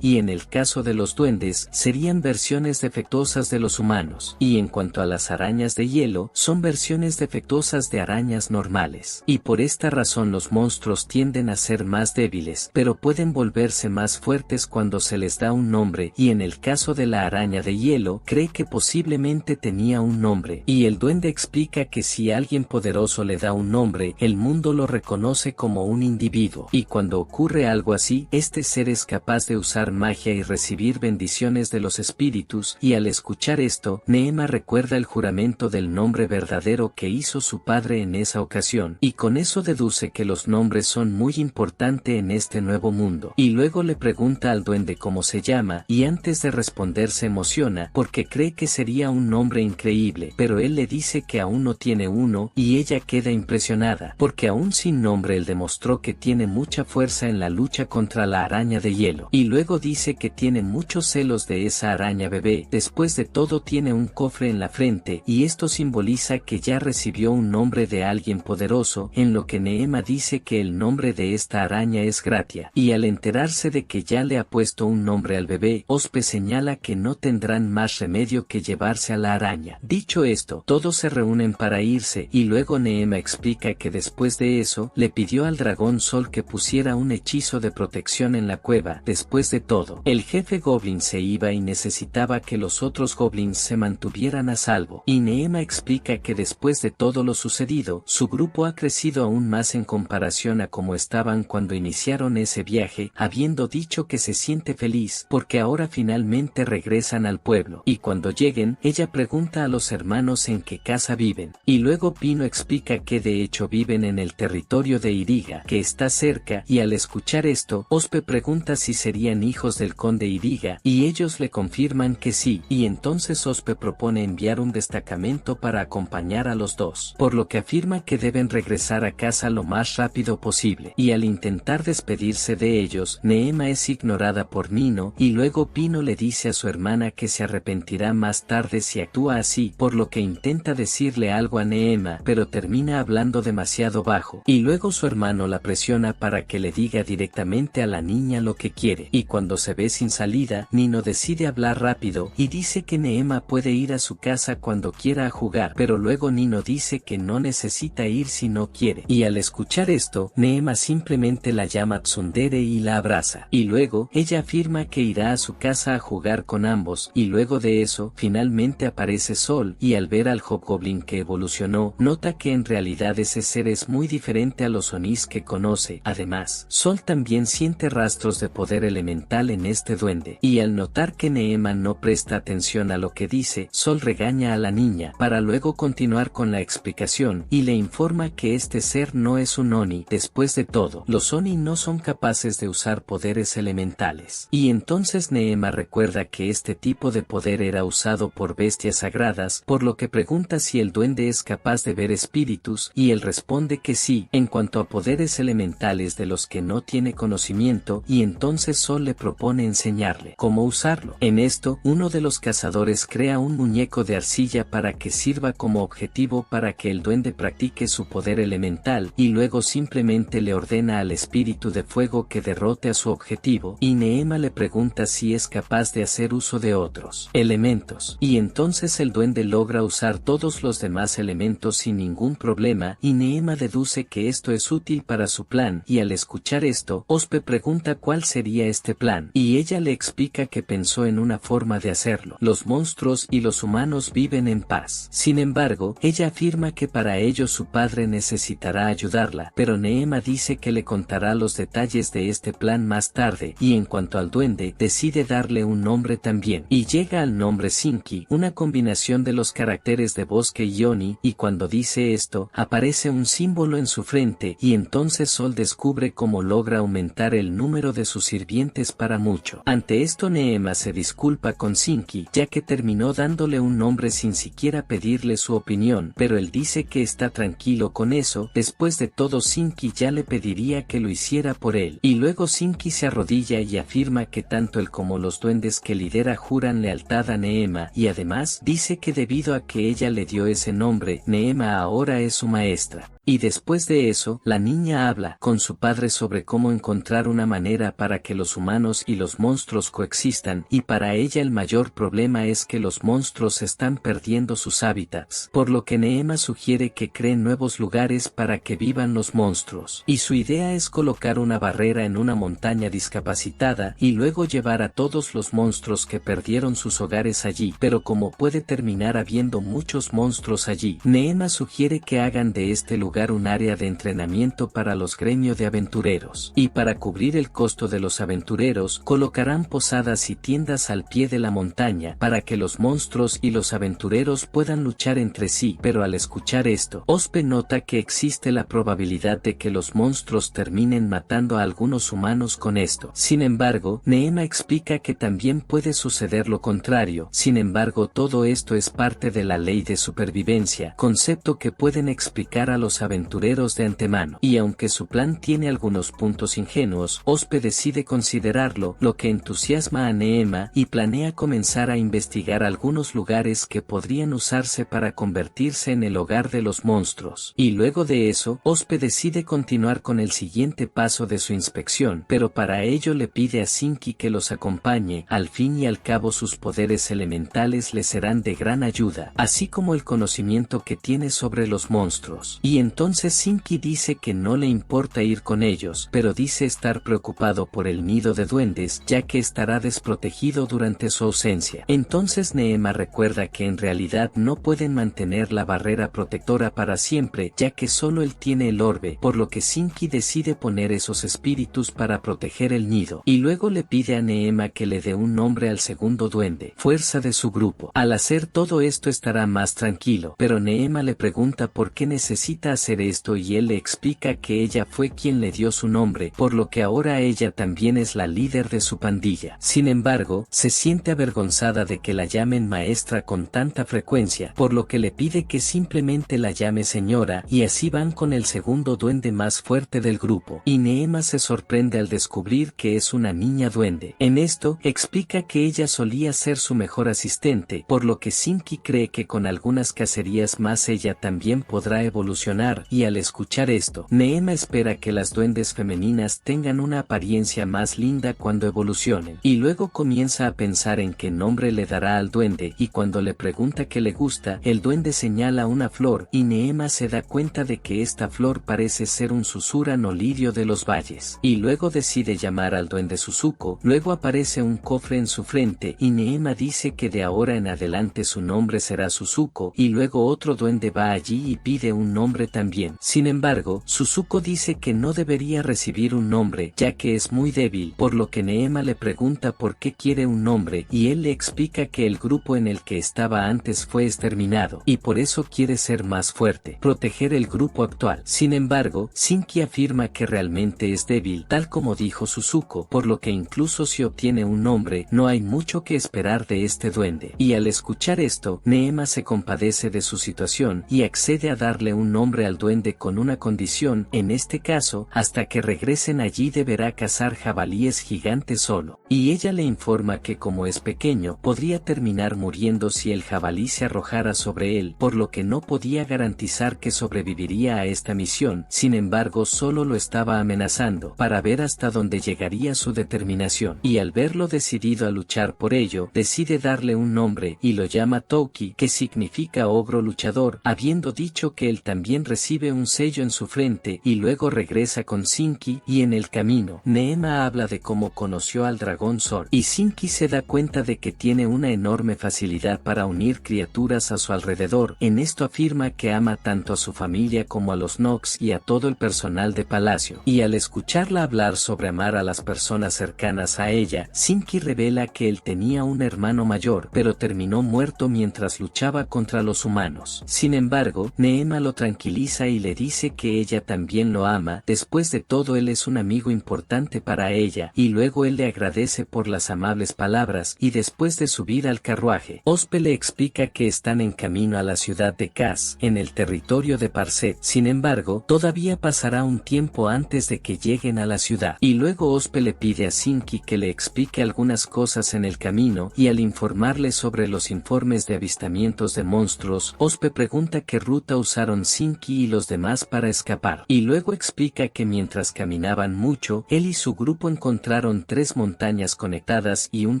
y en el caso de los duendes, serían versiones defectuosas de los humanos, y en cuanto a las arañas de hielo, son versiones defectuosas de arañas normales, y por esta razón los monstruos tienden a ser más débiles, pero pueden volverse más fuertes cuando se les da un nombre, y en el caso de la araña de hielo, cree que posiblemente tenía un nombre, y el duende explica que si alguien poderoso le da un nombre, el mundo lo reconoce como un individuo, y cuando ocurre algo así, este ser es capaz de usar magia y recibir bendiciones de los espíritus, y al escuchar esto, Neema recuerda el juramento del nombre verdadero que hizo su padre en esa ocasión, y con eso deduce que los nombres son muy importantes en este nuevo mundo, y luego le pregunta al duende cómo se llama, y antes de responder se emociona, porque cree que sería un nombre increíble, pero él le dice que aún no tiene uno, y ella queda impresionada, porque aún sin nombre él demostró que tiene mucha fuerza en la lucha contra la araña de hielo, y luego dice que tiene muchos celos de esa araña bebé. Después de todo tiene un cofre en la frente, y esto simboliza que ya recibió un nombre de alguien poderoso, en lo que Neema dice que el nombre de esta araña es Gratia, y al enterarse de que ya le ha puesto un nombre al bebé, Ospe señala que no tendrán más remedio que llevarse a la araña. Dicho esto, todos se reúnen para irse, y luego Neema explica que después de eso, le pidió al dragón Sol que pusiera un hechizo de protección en la cueva. Después de todo, el jefe Goblin se iba y necesitaba que los otros Goblins se mantuvieran a salvo, y Neema explica que después de todo lo sucedido, su grupo ha crecido aún más en comparación a como estaban cuando iniciaron ese viaje, habiendo dicho que se siente feliz, porque ahora finalmente regresan al pueblo, y cuando lleguen, ella pregunta a los hermanos en qué casa viven, y luego Pino explica que de hecho viven en el territorio de Iriga, que está cerca, y al escuchar esto, Ospe pregunta si serían hijos del conde Iriga, y ellos le confirman que sí, y entonces Ospe propone enviar un destacamento para acompañar a los dos, por lo que afirma que deben regresar a casa lo más rápido posible, y al intentar despedirse de ellos, Neema es ignorada por Nino, y luego Pino le dice a su hermana que se arrepentirá más tarde si actúa así, por lo que intenta decirle algo a Neema, pero termina hablando demasiado bajo, y luego su hermano la presiona para que le diga directamente a la niña lo que quiere, y cuando se ve sin salida, Nino decide hablar rápido, y dice que Neema puede ir a su casa cuando quiera a jugar, pero luego Nino dice que no necesita ir si no quiere, y al escuchar esto, Neema simplemente la llama tsundere y la abraza, y luego, ella afirma que irá a su casa a jugar con ambos, y luego de eso, finalmente aparece Sol, y al ver al Hobgoblin que evolucionó, nota que en realidad ese ser es muy diferente a los Onis que conoce. Además, Sol también siente rastros de poder elemental en este duende, y al notar que Neema no presta atención a lo que dice, Sol regaña a la niña, para luego continuar con la explicación, y le informa que este ser no es un Oni. Después de todo, los Oni no son capaces de usar poderes elementales, y entonces Neema recuerda que este tipo de poder era usado por bestias sagradas, por lo que pregunta si el duende es capaz de ver espíritus, y él responde que sí, en cuanto a poderes elementales de los que no tiene conocimiento, y entonces Sol le propone enseñarle cómo usarlo. En esto, uno de los cazadores crea un muñeco de arcilla para que sirva como objetivo para que el duende practique su poder elemental, y luego simplemente le ordena al espíritu de fuego que derrote a su objetivo, y Neema le pregunta pregunta si es capaz de hacer uso de otros elementos. Y entonces el duende logra usar todos los demás elementos sin ningún problema, y Neema deduce que esto es útil para su plan, y al escuchar esto, Ospe pregunta cuál sería este plan, y ella le explica que pensó en una forma de hacerlo. Los monstruos y los humanos viven en paz. Sin embargo, ella afirma que para ello su padre necesitará ayudarla, pero Neema dice que le contará los detalles de este plan más tarde, y en cuanto al duende, decide darle un nombre también, y llega al nombre Sinki, una combinación de los caracteres de Bosque y Oni, y cuando dice esto, aparece un símbolo en su frente, y entonces Sol descubre cómo logra aumentar el número de sus sirvientes para mucho. Ante esto Neema se disculpa con Sinki, ya que terminó dándole un nombre sin siquiera pedirle su opinión, pero él dice que está tranquilo con eso. Después de todo, Sinki ya le pediría que lo hiciera por él, y luego Sinki se arrodilla y afirma que tanto él como los duendes que lidera juran lealtad a Neema, y además dice que debido a que ella le dio ese nombre, Neema ahora es su maestra. Y después de eso, la niña habla con su padre sobre cómo encontrar una manera para que los humanos y los monstruos coexistan, y para ella el mayor problema es que los monstruos están perdiendo sus hábitats, por lo que Neema sugiere que creen nuevos lugares para que vivan los monstruos. Y su idea es colocar una barrera en una montaña discapacitada, y luego llevar a todos los monstruos que perdieron sus hogares allí, pero como puede terminar habiendo muchos monstruos allí, Neema sugiere que hagan de este lugar un área de entrenamiento para los gremios de aventureros, y para cubrir el costo de los aventureros, colocarán posadas y tiendas al pie de la montaña, para que los monstruos y los aventureros puedan luchar entre sí. Pero al escuchar esto, Ospe nota que existe la probabilidad de que los monstruos terminen matando a algunos humanos con esto. Sin embargo, Neema explica que también puede suceder lo contrario. Sin embargo, todo esto es parte de la ley de supervivencia, concepto que pueden explicar a los aventureros de antemano. Y aunque su plan tiene algunos puntos ingenuos, Ospe decide considerarlo, lo que entusiasma a Neema, y planea comenzar a investigar algunos lugares que podrían usarse para convertirse en el hogar de los monstruos. Y luego de eso, Ospe decide continuar con el siguiente paso de su inspección, pero para ello le pide a Sinki que los acompañe. Al fin y al cabo, sus poderes elementales le serán de gran ayuda, así como el conocimiento que tiene sobre los monstruos. Y entonces Sinki dice que no le importa ir con ellos, pero dice estar preocupado por el nido de duendes, ya que estará desprotegido durante su ausencia. Entonces Neema recuerda que en realidad no pueden mantener la barrera protectora para siempre, ya que solo él tiene el orbe, por lo que Sinki decide poner esos espíritus para proteger el nido, y luego le pide a Neema que le dé un nombre al segundo duende, fuerza de su grupo. Al hacer todo esto estará más tranquilo, pero Neema le pregunta por qué necesita hacer esto, y él le explica que ella fue quien le dio su nombre, por lo que ahora ella también es la líder de su pandilla. Sin embargo, se siente avergonzada de que la llamen maestra con tanta frecuencia, por lo que le pide que simplemente la llame señora, y así van con el segundo duende más fuerte del grupo, y Neema se sorprende al descubrir que es una niña duende. En esto, explica que ella solía ser su mejor asistente, por lo que Sinki cree que con algunas cacerías más ella también podrá evolucionar, y al escuchar esto, Neema espera que las duendes femeninas tengan una apariencia más linda cuando evolucionen, y luego comienza a pensar en qué nombre le dará al duende, y cuando le pregunta qué le gusta, el duende señala una flor, y Neema se da cuenta de que esta flor parece ser un susurran o lirio de los valles, y luego decide llamar al duende Suzuko. Luego aparece un cofre en su frente, y Neema dice que de ahora en adelante su nombre será Suzuko, y luego otro duende va allí y pide un nombre también. Sin embargo, Suzuko dice que no debería recibir un nombre, ya que es muy débil, por lo que Neema le pregunta por qué quiere un nombre, y él le explica que el grupo en el que estaba antes fue exterminado, y por eso quiere ser más fuerte, proteger el grupo actual. Sin embargo, Sinki afirma que realmente es débil, tal como dijo Suzuko, por lo que incluso si obtiene un nombre, no hay mucho que esperar de este duende. Y al escuchar esto, Neema se compadece de su situación, y accede a darle un nombre nombre al duende con una condición, en este caso, hasta que regresen allí deberá cazar jabalíes gigantes solo. Y ella le informa que como es pequeño, podría terminar muriendo si el jabalí se arrojara sobre él, por lo que no podía garantizar que sobreviviría a esta misión, sin embargo solo lo estaba amenazando, para ver hasta dónde llegaría su determinación. Y al verlo decidido a luchar por ello, decide darle un nombre, y lo llama Touki, que significa ogro luchador, habiendo dicho que él también recibe un sello en su frente, y luego regresa con Shinki, y en el camino, Neema habla de cómo conoció al dragón Zord, y Shinki se da cuenta de que tiene una enorme facilidad para unir criaturas a su alrededor. En esto afirma que ama tanto a su familia como a los Nox y a todo el personal de palacio, y al escucharla hablar sobre amar a las personas cercanas a ella, Shinki revela que él tenía un hermano mayor, pero terminó muerto mientras luchaba contra los humanos. Sin embargo, Neema lo tranquiliza y le dice que ella también lo ama, después de todo él es un amigo importante para ella, y luego él le agradece por las amables palabras, y después de subir al carruaje, Ospe le explica que están en camino a la ciudad de Kaz, en el territorio de Parset. Sin embargo, todavía pasará un tiempo antes de que lleguen a la ciudad, y luego Ospe le pide a Shinki que le explique algunas cosas en el camino, y al informarle sobre los informes de avistamientos de monstruos, Ospe pregunta qué ruta usaron Shinki y los demás para escapar, y luego explica que mientras caminaban mucho, él y su grupo encontraron 3 montañas conectadas y un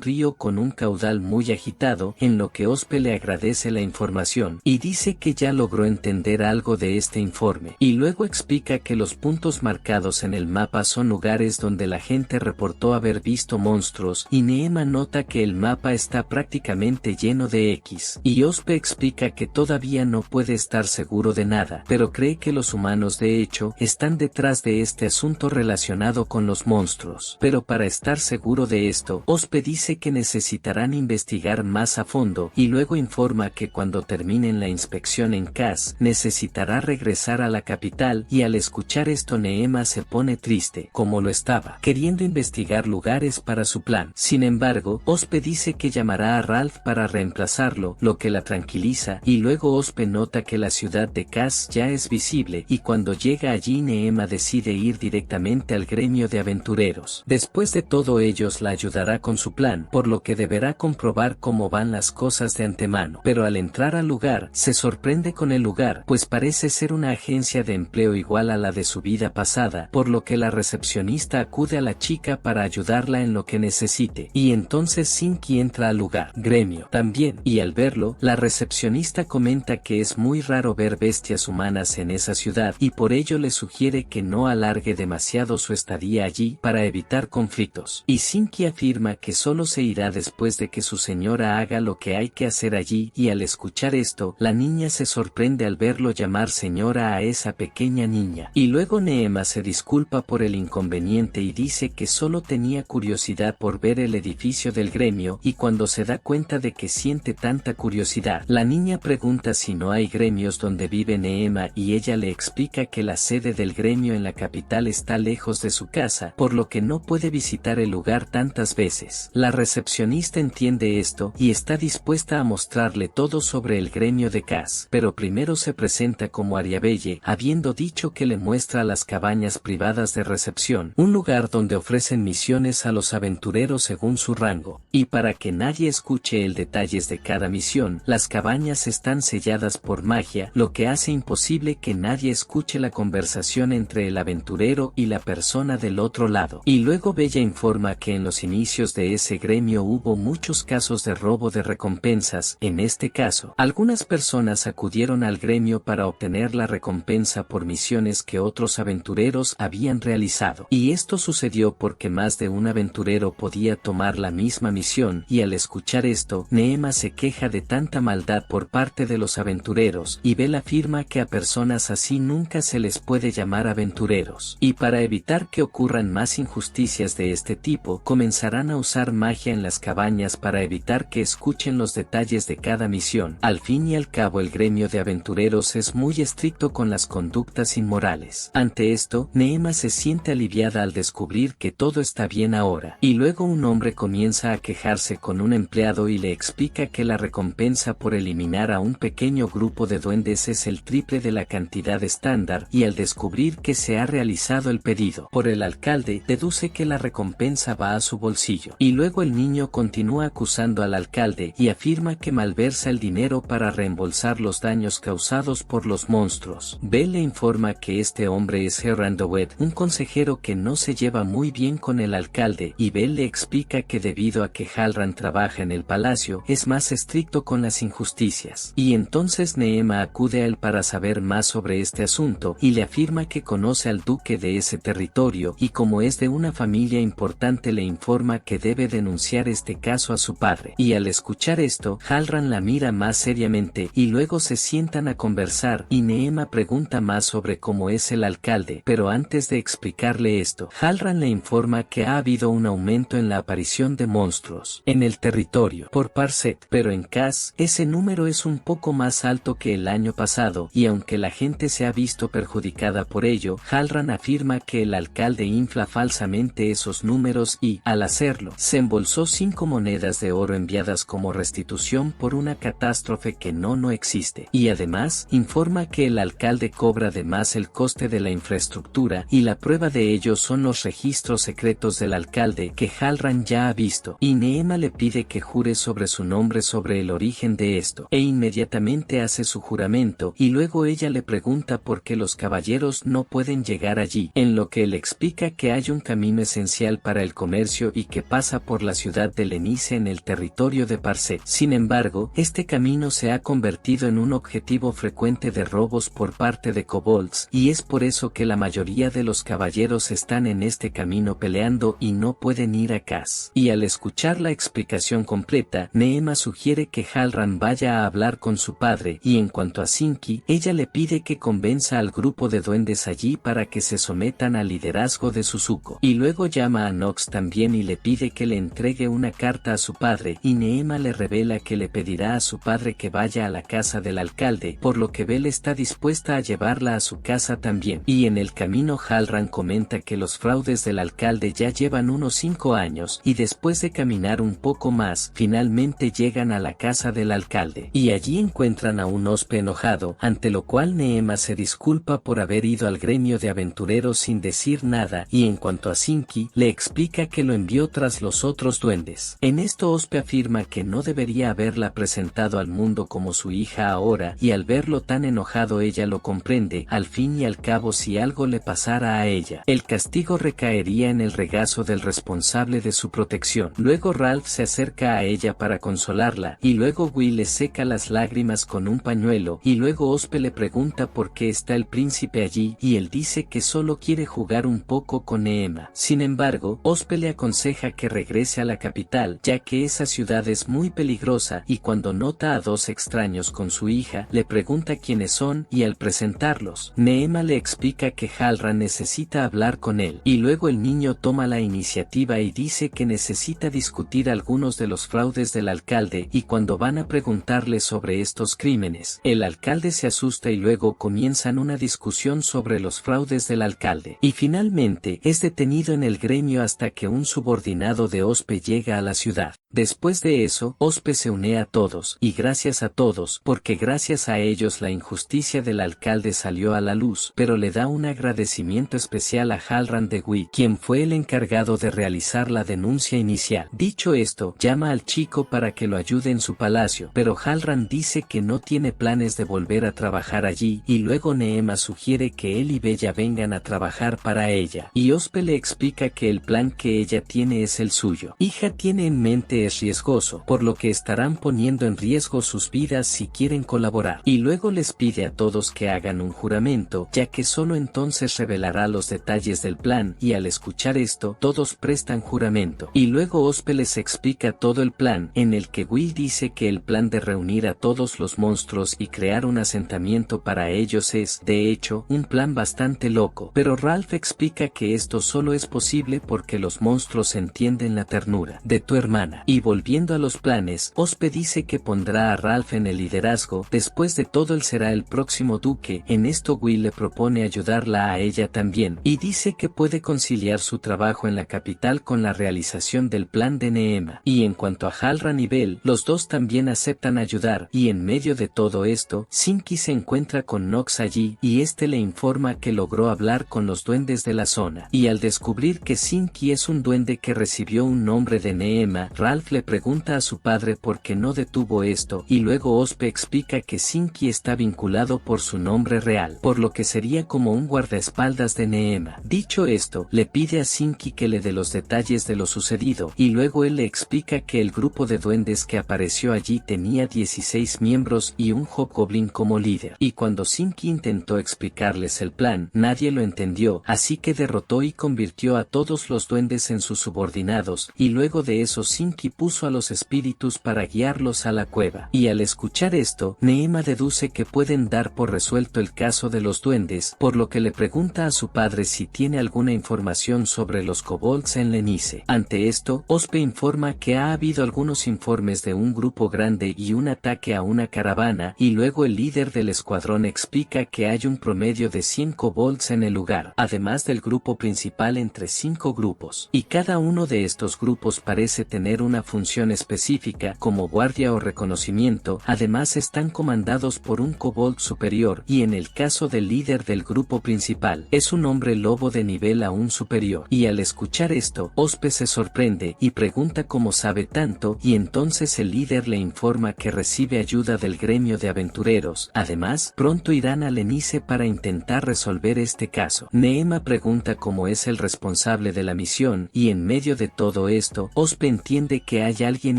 río con un caudal muy agitado, en lo que Ospe le agradece la información, y dice que ya logró entender algo de este informe, y luego explica que los puntos marcados en el mapa son lugares donde la gente reportó haber visto monstruos, y Neema nota que el mapa está prácticamente lleno de X, y Ospe explica que todavía no puede estar seguro de nada, pero cree que los humanos de hecho están detrás de este asunto relacionado con los monstruos. Pero para estar seguro de esto, Ospe dice que necesitarán investigar más a fondo, y luego informa que cuando terminen la inspección en Kaz, necesitará regresar a la capital, y al escuchar esto Neema se pone triste, como lo estaba, queriendo investigar lugares para su plan. Sin embargo, Ospe dice que llamará a Ralph para reemplazarlo, lo que la tranquiliza, y luego Ospe nota que la ciudad de Kaz ya es visible, y cuando llega allí Neema decide ir directamente al gremio de aventureros. Después de todo ellos la ayudará con su plan, por lo que deberá comprobar cómo van las cosas de antemano. Pero al entrar al lugar, se sorprende con el lugar, pues parece ser una agencia de empleo igual a la de su vida pasada, por lo que la recepcionista acude a la chica para ayudarla en lo que necesite, y entonces Shinki entra al lugar, gremio, también, y al verlo, la recepcionista comenta que es muy raro ver bestias humanas en esa ciudad, y por ello le sugiere que no alargue demasiado su estadía allí para evitar conflictos. Y Shinki afirma que solo se irá después de que su señora haga lo que hay que hacer allí, y al escuchar esto, la niña se sorprende al verlo llamar señora a esa pequeña niña. Y luego Neema se disculpa por el inconveniente y dice que solo tenía curiosidad por ver el edificio del gremio, y cuando se da cuenta de que siente tanta curiosidad, la niña pregunta si no hay gremios donde vive Neema, y ella le explica que la sede del gremio en la capital está lejos de su casa, por lo que no puede visitar el lugar tantas veces. La recepcionista entiende esto, y está dispuesta a mostrarle todo sobre el gremio de Kaz, pero primero se presenta como Ariabelle, habiendo dicho que le muestra las cabañas privadas de recepción, un lugar donde ofrecen misiones a los aventureros según su rango, y para que nadie escuche el detalles de cada misión, las cabañas están selladas por magia, lo que hace imposible que nadie escuche la conversación entre el aventurero y la persona del otro lado. Y luego Bella informa que en los inicios de ese gremio hubo muchos casos de robo de recompensas. En este caso, algunas personas acudieron al gremio para obtener la recompensa por misiones que otros aventureros habían realizado. Y esto sucedió porque más de un aventurero podía tomar la misma misión, y al escuchar esto, Neema se queja de tanta maldad por parte de los aventureros, y Bella afirma que a personas así nunca se les puede llamar aventureros. Y para evitar que ocurran más injusticias de este tipo, comenzarán a usar magia en las cabañas para evitar que escuchen los detalles de cada misión. Al fin y al cabo el gremio de aventureros es muy estricto con las conductas inmorales. Ante esto, Neema se siente aliviada al descubrir que todo está bien ahora. Y luego un hombre comienza a quejarse con un empleado y le explica que la recompensa por eliminar a un pequeño grupo de duendes es el triple de la cantidad estándar y al descubrir que se ha realizado el pedido por el alcalde, deduce que la recompensa va a su bolsillo. Y luego el niño continúa acusando al alcalde y afirma que malversa el dinero para reembolsar los daños causados por los monstruos. Bell le informa que este hombre es Herran Dowett, un consejero que no se lleva muy bien con el alcalde, y Bell le explica que debido a que Halran trabaja en el palacio, es más estricto con las injusticias. Y entonces Neema acude a él para saber más sobre este asunto y le afirma que conoce al duque de ese territorio y como es de una familia importante le informa que debe denunciar este caso a su padre. Y al escuchar esto, Halran la mira más seriamente y luego se sientan a conversar y Neema pregunta más sobre cómo es el alcalde, pero antes de explicarle esto, Halran le informa que ha habido un aumento en la aparición de monstruos en el territorio por Parsec, pero en Kaz, ese número es un poco más alto que el año pasado y aunque la gente se ha visto perjudicada por ello, Halran afirma que el alcalde infla falsamente esos números y, al hacerlo, se embolsó 5 monedas de oro enviadas como restitución por una catástrofe que no existe. Y además, informa que el alcalde cobra de más el coste de la infraestructura y la prueba de ello son los registros secretos del alcalde que Halran ya ha visto. Y Neema le pide que jure sobre su nombre sobre el origen de esto, e inmediatamente hace su juramento y luego ella le pregunta por qué los caballeros no pueden llegar allí, en lo que él explica que hay un camino esencial para el comercio y que pasa por la ciudad de Lenice en el territorio de Parsec. Sin embargo, este camino se ha convertido en un objetivo frecuente de robos por parte de kobolds, y es por eso que la mayoría de los caballeros están en este camino peleando y no pueden ir a Kaz. Y al escuchar la explicación completa, Neema sugiere que Halran vaya a hablar con su padre, y en cuanto a Sinki, ella le pide que convenza al grupo de duendes allí para que se sometan al liderazgo de Suzuko. Y luego llama a Nox también y le pide que le entregue una carta a su padre, y Neema le revela que le pedirá a su padre que vaya a la casa del alcalde, por lo que Bell está dispuesta a llevarla a su casa también. Y en el camino Halran comenta que los fraudes del alcalde ya llevan unos 5 años, y después de caminar un poco más, finalmente llegan a la casa del alcalde. Y allí encuentran a un Ospe enojado, ante lo cual Neema se disculpa por haber ido al gremio de aventureros sin decir nada, y en cuanto a Sinki, le explica que lo envió tras los otros duendes. En esto Ospe afirma que no debería haberla presentado al mundo como su hija ahora, y al verlo tan enojado ella lo comprende. Al fin y al cabo, si algo le pasara a ella, el castigo recaería en el regazo del responsable de su protección. Luego Ralph se acerca a ella para consolarla, y luego Will le seca las lágrimas con un pañuelo, y luego Ospe le pregunta por qué está el príncipe allí, y él dice que solo quiere jugar un poco con Neema. Sin embargo, Ospe le aconseja que regrese a la capital, ya que esa ciudad es muy peligrosa, y cuando nota a 2 extraños con su hija, le pregunta quiénes son, y al presentarlos, Neema le explica que Halran necesita hablar con él, y luego el niño toma la iniciativa y dice que necesita discutir algunos de los fraudes del alcalde, y cuando van a preguntarle sobre estos crímenes, el alcalde se asusta y luego comienzan una discusión sobre los fraudes del alcalde, y finalmente es detenido en el gremio hasta que un subordinado de Ospe llega a la ciudad. Después de eso, Ospe se une a todos, y gracias a todos, porque gracias a ellos la injusticia del alcalde salió a la luz, pero le da un agradecimiento especial a Halran de Wick, quien fue el encargado de realizar la denuncia inicial. Dicho esto, llama al chico para que lo ayude en su palacio, pero Halran dice que no tiene planes de volver a trabajar allí, y luego Neema sugiere que él y Bella vengan a trabajar para ella, y Ospe le explica que el plan que ella tiene es el suyo. Hija tiene en mente es riesgoso, por lo que estarán poniendo en riesgo sus vidas si quieren colaborar, y luego les pide a todos que hagan un juramento, ya que solo entonces revelará los detalles del plan, y al escuchar esto, todos prestan juramento, y luego Ospe les explica todo el plan, en el que Will dice que el plan de reunir a todos los monstruos y crear un asentamiento para ellos es, de hecho, un plan bastante loco, pero Ralph explica que esto solo es posible porque los monstruos entienden la ternura de tu hermana. Y volviendo a los planes, Ospe dice que pondrá a Ralph en el liderazgo, después de todo él será el próximo duque. En esto Will le propone ayudarla a ella también, y dice que puede conciliar su trabajo en la capital con la realización del plan de Neema. Y en cuanto a Halran y Bell, los dos también aceptan ayudar, y en medio de todo esto, Sinki se encuentra encuentra con Knox allí y este le informa que logró hablar con los duendes de la zona. Y al descubrir que Sinky es un duende que recibió un nombre de Neema, Ralph le pregunta a su padre por qué no detuvo esto y luego Ospe explica que Sinky está vinculado por su nombre real, por lo que sería como un guardaespaldas de Neema. Dicho esto, le pide a Sinky que le dé los detalles de lo sucedido y luego él le explica que el grupo de duendes que apareció allí tenía 16 miembros y un hobgoblin como líder. Y cuando Sinky intentó explicarles el plan, nadie lo entendió, así que derrotó y convirtió a todos los duendes en sus subordinados, y luego de eso Sinky puso a los espíritus para guiarlos a la cueva. Y al escuchar esto, Neema deduce que pueden dar por resuelto el caso de los duendes, por lo que le pregunta a su padre si tiene alguna información sobre los kobolds en Lenice. Ante esto, Ospe informa que ha habido algunos informes de un grupo grande y un ataque a una caravana, y luego el líder del escuadrón explica que hay un promedio de 100 kobolds en el lugar, además del grupo principal entre 5 grupos, y cada uno de estos grupos parece tener una función específica como guardia o reconocimiento, además están comandados por un kobold superior y en el caso del líder del grupo principal, es un hombre lobo de nivel aún superior. Y al escuchar esto, Ospe se sorprende y pregunta cómo sabe tanto y entonces el líder le informa que recibe ayuda del gremio de aventureros, además, pronto irán a Lenice para intentar resolver este caso. Neema pregunta cómo es el responsable de la misión y en medio de todo esto, Ospe entiende que hay alguien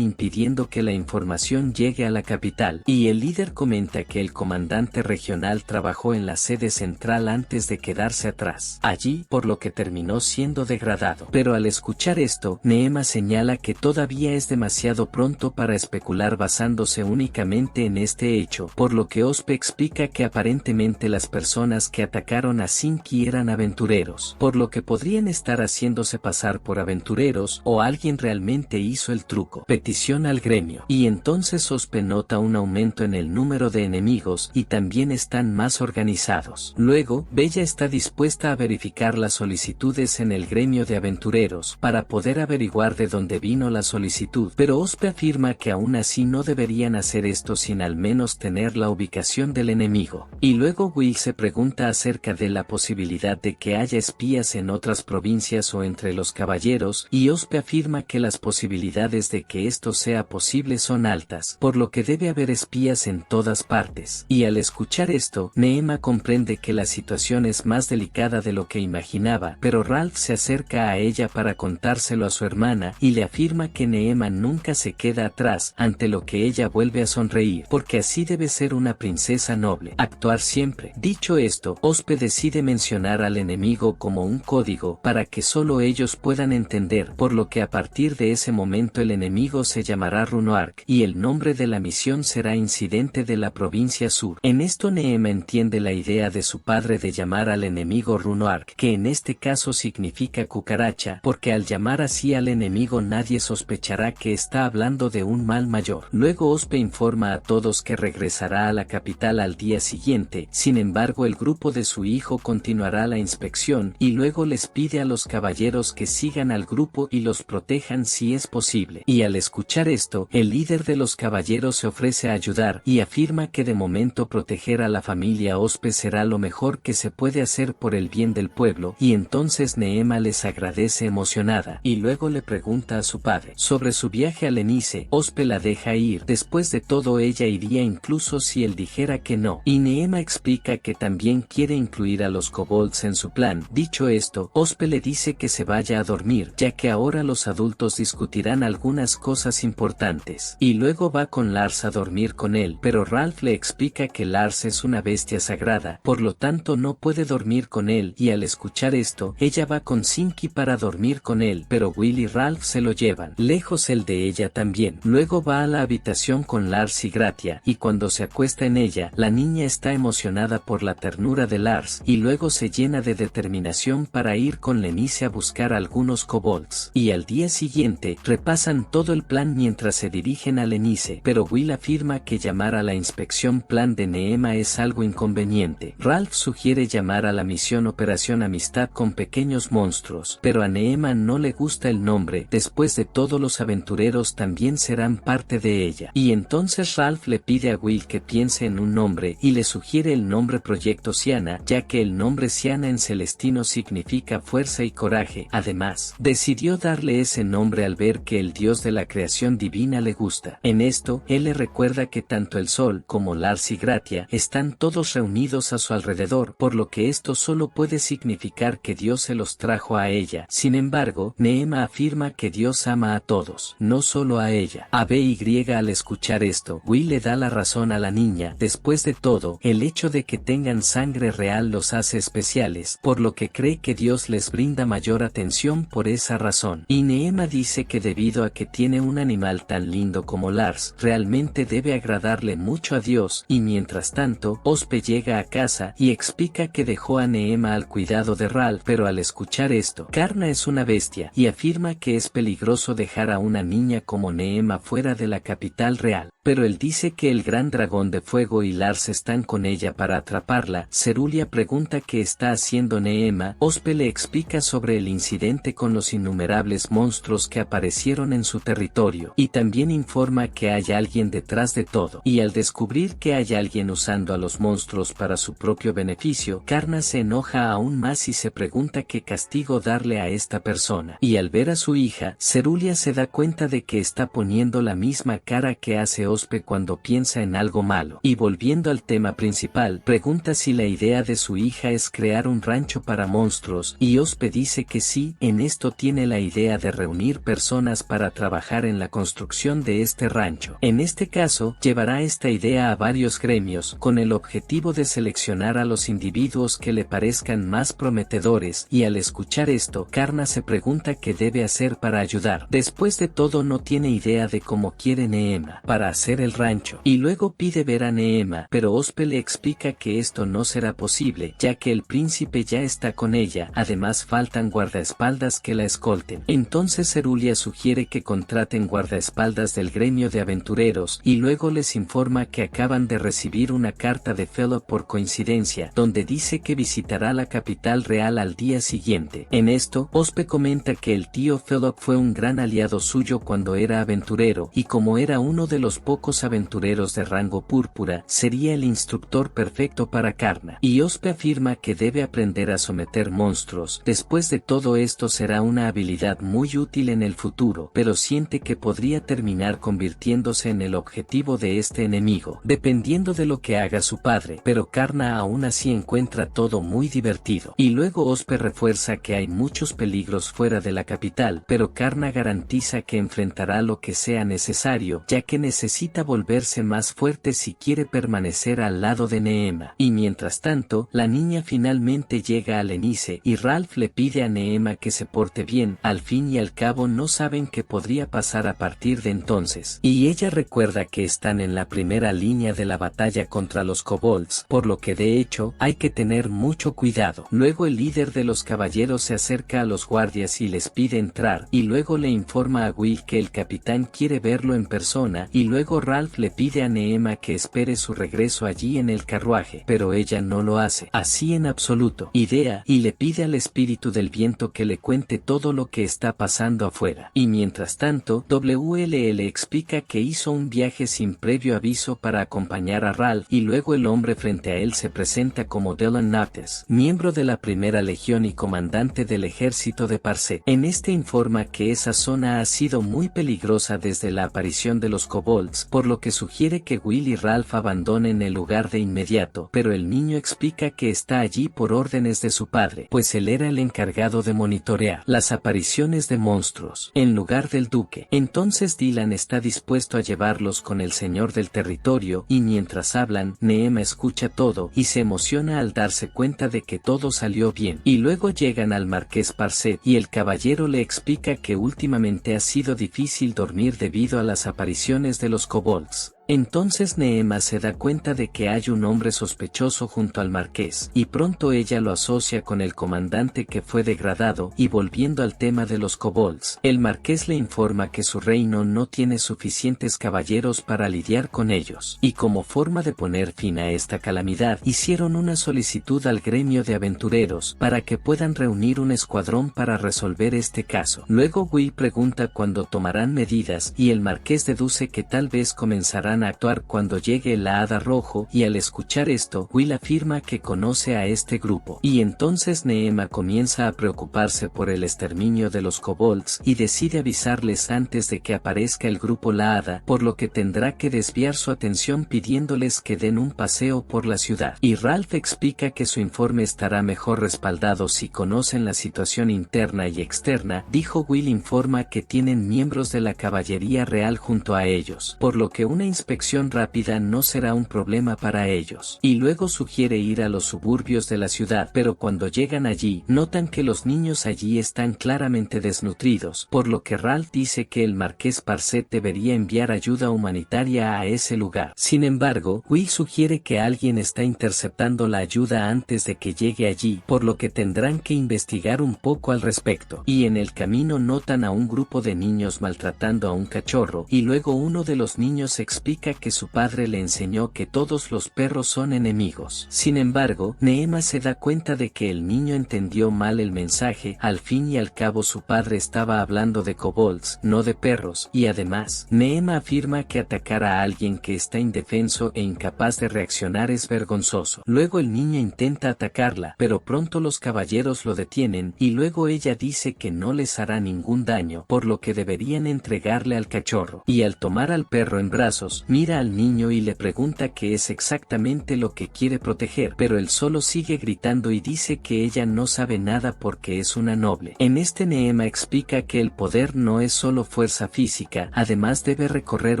impidiendo que la información llegue a la capital y el líder comenta que el comandante regional trabajó en la sede central antes de quedarse atrás allí, por lo que terminó siendo degradado. Pero al escuchar esto, Neema señala que todavía es demasiado pronto para especular basándose únicamente en este hecho, por lo que Ospe explica que aparentemente las personas que atacaron a Sinky eran aventureros, por lo que podrían estar haciéndose pasar por aventureros o alguien realmente hizo el truco. Petición al gremio. Y entonces Ospe nota un aumento en el número de enemigos y también están más organizados. Luego, Bella está dispuesta a verificar las solicitudes en el gremio de aventureros para poder averiguar de dónde vino la solicitud, pero Ospe afirma que aún así no deberían hacer esto sin al menos tener la ubicación del enemigo. Y luego Will se pregunta acerca de la posibilidad de que haya espías en otras provincias o entre los caballeros, y Ospe afirma que las posibilidades de que esto sea posible son altas, por lo que debe haber espías en todas partes. Y al escuchar esto, Neema comprende que la situación es más delicada de lo que imaginaba, pero Ralph se acerca a ella para contárselo a su hermana y le afirma que Neema nunca se queda atrás, ante lo que ella vuelve a sonreír, porque así debe ser una princesa noble, actuar siempre. Dicho esto, Ospe decide mencionar al enemigo como un código para que solo ellos puedan entender, por lo que a partir de ese momento el enemigo se llamará Runoark y el nombre de la misión será Incidente de la Provincia Sur. En esto Neema entiende la idea de su padre de llamar al enemigo Runoark, que en este caso significa cucaracha, porque al llamar así al enemigo nadie sospechará que está hablando de un mal mayor. Luego Ospe informa a todos que regresará a la capital al día siguiente, sin embargo el grupo de su hijo continuará la inspección y luego les pide a los caballeros que sigan al grupo y los protejan si es posible. Y al escuchar esto, el líder de los caballeros se ofrece a ayudar y afirma que de momento proteger a la familia Ospe será lo mejor que se puede hacer por el bien del pueblo, y entonces Neema les agradece emocionada y luego le pregunta a su padre sobre su viaje a Lenice. Ospe la deja ir, después de todo ella iría incluso si él dijera que no, y Neema explica que también quiere incluir a los kobolds en su plan. Dicho esto, Ospe le dice que se vaya a dormir, ya que ahora los adultos discutirán algunas cosas importantes, y luego va con Lars a dormir con él, pero Ralph le explica que Lars es una bestia sagrada, por lo tanto no puede dormir con él, y al escuchar esto, ella va con Sinky para dormir con él, pero Will y Ralph se lo llevan, lejos él de ella también. Luego va a la habitación con Lars y Gratia, y cuando se acuesta en ella, la niña está emocionada por la ternura de Lars, y luego se llena de determinación para ir con Lenice a buscar algunos kobolds. Y al día siguiente, repasan todo el plan mientras se dirigen a Lenice, pero Will afirma que llamar a la inspección plan de Neema es algo inconveniente. Ralph sugiere llamar a la misión Operación Amistad con Pequeños Monstruos, pero a Neema no le gusta el nombre, después de todo los aventureros también serán parte de ella. Y entonces Ralph le pide a Will que piense en un nombre, y le sugiere el nombre Proyecto Siana, ya que el nombre Siana en celestino significa fuerza y coraje. Además, decidió darle ese nombre al ver que el dios de la creación divina le gusta. En esto, él le recuerda que tanto el sol como Lars y Gratia están todos reunidos a su alrededor, por lo que esto solo puede significar que Dios se los trajo a ella. Sin embargo, Neema afirma que Dios ama a todos, no solo a ella. ABY al escuchar esto, Will le da la razón a la niña. Después de todo, el hecho de que tengan sangre real los hace especiales, por lo que cree que Dios les brinda mayor atención por esa razón. Y Neema dice que debido a que tiene un animal tan lindo como Lars, realmente debe agradarle mucho a Dios, y mientras tanto, Ospe llega a casa y explica que dejó a Neema al cuidado de Ralph, pero al escuchar esto, Karna es una bestia, y afirma que es peligroso dejar a una niña como Neema fuera de la capital real. Pero él dice que el gran dragón de fuego y Lars están con ella para atraparla. Cerulia pregunta qué está haciendo Neema. Ospe le explica sobre el incidente con los innumerables monstruos que aparecieron en su territorio, y también informa que hay alguien detrás de todo. Y al descubrir que hay alguien usando a los monstruos para su propio beneficio, Karna se enoja aún más y se pregunta qué castigo darle a esta persona. Y al ver a su hija, Cerulia se da cuenta de que está poniendo la misma cara que hace Ospe cuando piensa en algo malo. Y volviendo al tema principal, pregunta si la idea de su hija es crear un rancho para monstruos, y Ospe dice que sí. En esto tiene la idea de reunir personas para trabajar en la construcción de este rancho. En este caso, llevará esta idea a varios gremios, con el objetivo de seleccionar a los individuos que le parezcan más prometedores, y al escuchar esto, Karna se pregunta qué debe hacer para ayudar. Después de todo, no tiene idea de cómo quiere Neema para hacer el rancho, y luego pide ver a Neema, pero Ospe le explica que esto no será posible, ya que el príncipe ya está con ella. Además faltan guardaespaldas que la escolten. Entonces Cerulia sugiere que contraten guardaespaldas del gremio de aventureros, y luego les informa que acaban de recibir una carta de Philip por coincidencia, donde dice que visitará la capital real al día siguiente. En esto, Ospe comenta que el tío Philip fue un gran aliado suyo cuando era aventurero, y como era uno de los pocos aventureros de rango púrpura, sería el instructor perfecto para Karna. Y Ospe afirma que debe aprender a someter monstruos. Después de todo esto será una habilidad muy útil en el futuro, pero siente que podría terminar convirtiéndose en el objetivo de este enemigo, dependiendo de lo que haga su padre. Pero Karna aún así encuentra todo muy divertido. Y luego Ospe refuerza que hay muchos peligros fuera de la capital, pero Karna garantiza que enfrentará lo que sea necesario, ya que necesita volverse más fuerte si quiere permanecer al lado de Neema. Y mientras tanto, la niña finalmente llega a Lenice, y Ralph le pide a Neema que se porte bien. Al fin y al cabo no saben qué podría pasar a partir de entonces. Y ella recuerda que están en la primera línea de la batalla contra los kobolds, por lo que de hecho, hay que tener mucho cuidado. Luego el líder de los caballeros se acerca a los guardias y les pide entrar, y luego le informa a Will que el capitán quiere verlo en persona, y luego Ralph le pide a Neema que espere su regreso allí en el carruaje, pero ella no lo hace, así en absoluto. Idea, y le pide al espíritu del viento que le cuente todo lo que está pasando afuera. Y mientras tanto, WLL explica que hizo un viaje sin previo aviso para acompañar a Ralph, y luego el hombre frente a él se presenta como Dylan Nates, miembro de la primera legión y comandante del ejército de Parset. En este informa que esa zona ha sido muy peligrosa desde la aparición de los kobolds, por lo que sugiere que Will y Ralph abandonen el lugar de inmediato, pero el niño explica que está allí por órdenes de su padre, pues él era el encargado de monitorear las apariciones de monstruos, en lugar del duque. Entonces Dylan está dispuesto a llevarlos con el señor del territorio, y mientras hablan, Neema escucha todo, y se emociona al darse cuenta de que todo salió bien. Y luego llegan al marqués Parset, y el caballero le explica que últimamente ha sido difícil dormir debido a las apariciones de los kobolds. Entonces Neema se da cuenta de que hay un hombre sospechoso junto al marqués, y pronto ella lo asocia con el comandante que fue degradado. Y volviendo al tema de los kobolds, el marqués le informa que su reino no tiene suficientes caballeros para lidiar con ellos, y como forma de poner fin a esta calamidad, hicieron una solicitud al gremio de aventureros para que puedan reunir un escuadrón para resolver este caso. Luego Will pregunta cuándo tomarán medidas, y el marqués deduce que tal vez comenzarán van a actuar cuando llegue el hada rojo, y al escuchar esto, Will afirma que conoce a este grupo. Y entonces Neema comienza a preocuparse por el exterminio de los kobolds y decide avisarles antes de que aparezca el grupo la hada, por lo que tendrá que desviar su atención pidiéndoles que den un paseo por la ciudad. Y Ralph explica que su informe estará mejor respaldado si conocen la situación interna y externa. Dijo Will informa que tienen miembros de la caballería real junto a ellos, por lo que una inspección rápida no será un problema para ellos. Y luego sugiere ir a los suburbios de la ciudad, pero cuando llegan allí, notan que los niños allí están claramente desnutridos, por lo que Ralph dice que el marqués Parcet debería enviar ayuda humanitaria a ese lugar. Sin embargo, Will sugiere que alguien está interceptando la ayuda antes de que llegue allí, por lo que tendrán que investigar un poco al respecto. Y en el camino notan a un grupo de niños maltratando a un cachorro, y luego uno de los niños explica que su padre le enseñó que todos los perros son enemigos. Sin embargo, Neema se da cuenta de que el niño entendió mal el mensaje. Al fin y al cabo su padre estaba hablando de kobolds, no de perros, y además, Neema afirma que atacar a alguien que está indefenso e incapaz de reaccionar es vergonzoso. Luego el niño intenta atacarla, pero pronto los caballeros lo detienen, y luego ella dice que no les hará ningún daño, por lo que deberían entregarle al cachorro. Y al tomar al perro en brazos, mira al niño y le pregunta qué es exactamente lo que quiere proteger, pero él solo sigue gritando y dice que ella no sabe nada porque es una noble. En este Neema explica que el poder no es solo fuerza física, además debe recorrer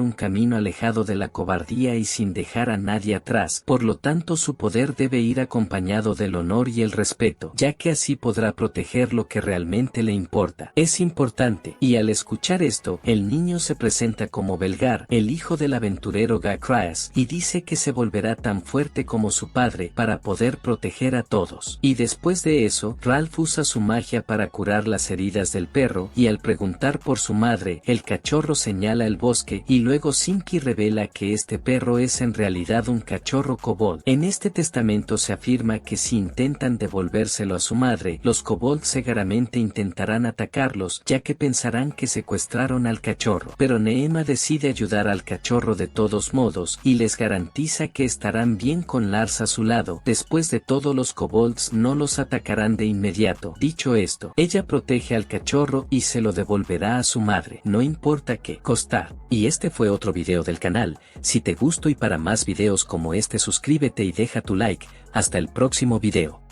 un camino alejado de la cobardía y sin dejar a nadie atrás, por lo tanto su poder debe ir acompañado del honor y el respeto, ya que así podrá proteger lo que realmente le importa. Es importante, y al escuchar esto, el niño se presenta como Belgar, el hijo del aventurero Gacraas, y dice que se volverá tan fuerte como su padre para poder proteger a todos. Y después de eso, Ralph usa su magia para curar las heridas del perro, y al preguntar por su madre, el cachorro señala el bosque, y luego Sinki revela que este perro es en realidad un cachorro kobold. En este testamento se afirma que si intentan devolvérselo a su madre, los kobolds seguramente intentarán atacarlos, ya que pensarán que secuestraron al cachorro. Pero Neema decide ayudar al cachorro de todos modos, y les garantiza que estarán bien con Lars a su lado. Después de todo, los kobolds no los atacarán de inmediato. Dicho esto, ella protege al cachorro y se lo devolverá a su madre, no importa qué costar. Y este fue otro video del canal. Si te gustó y para más videos como este suscríbete y deja tu like. Hasta el próximo video.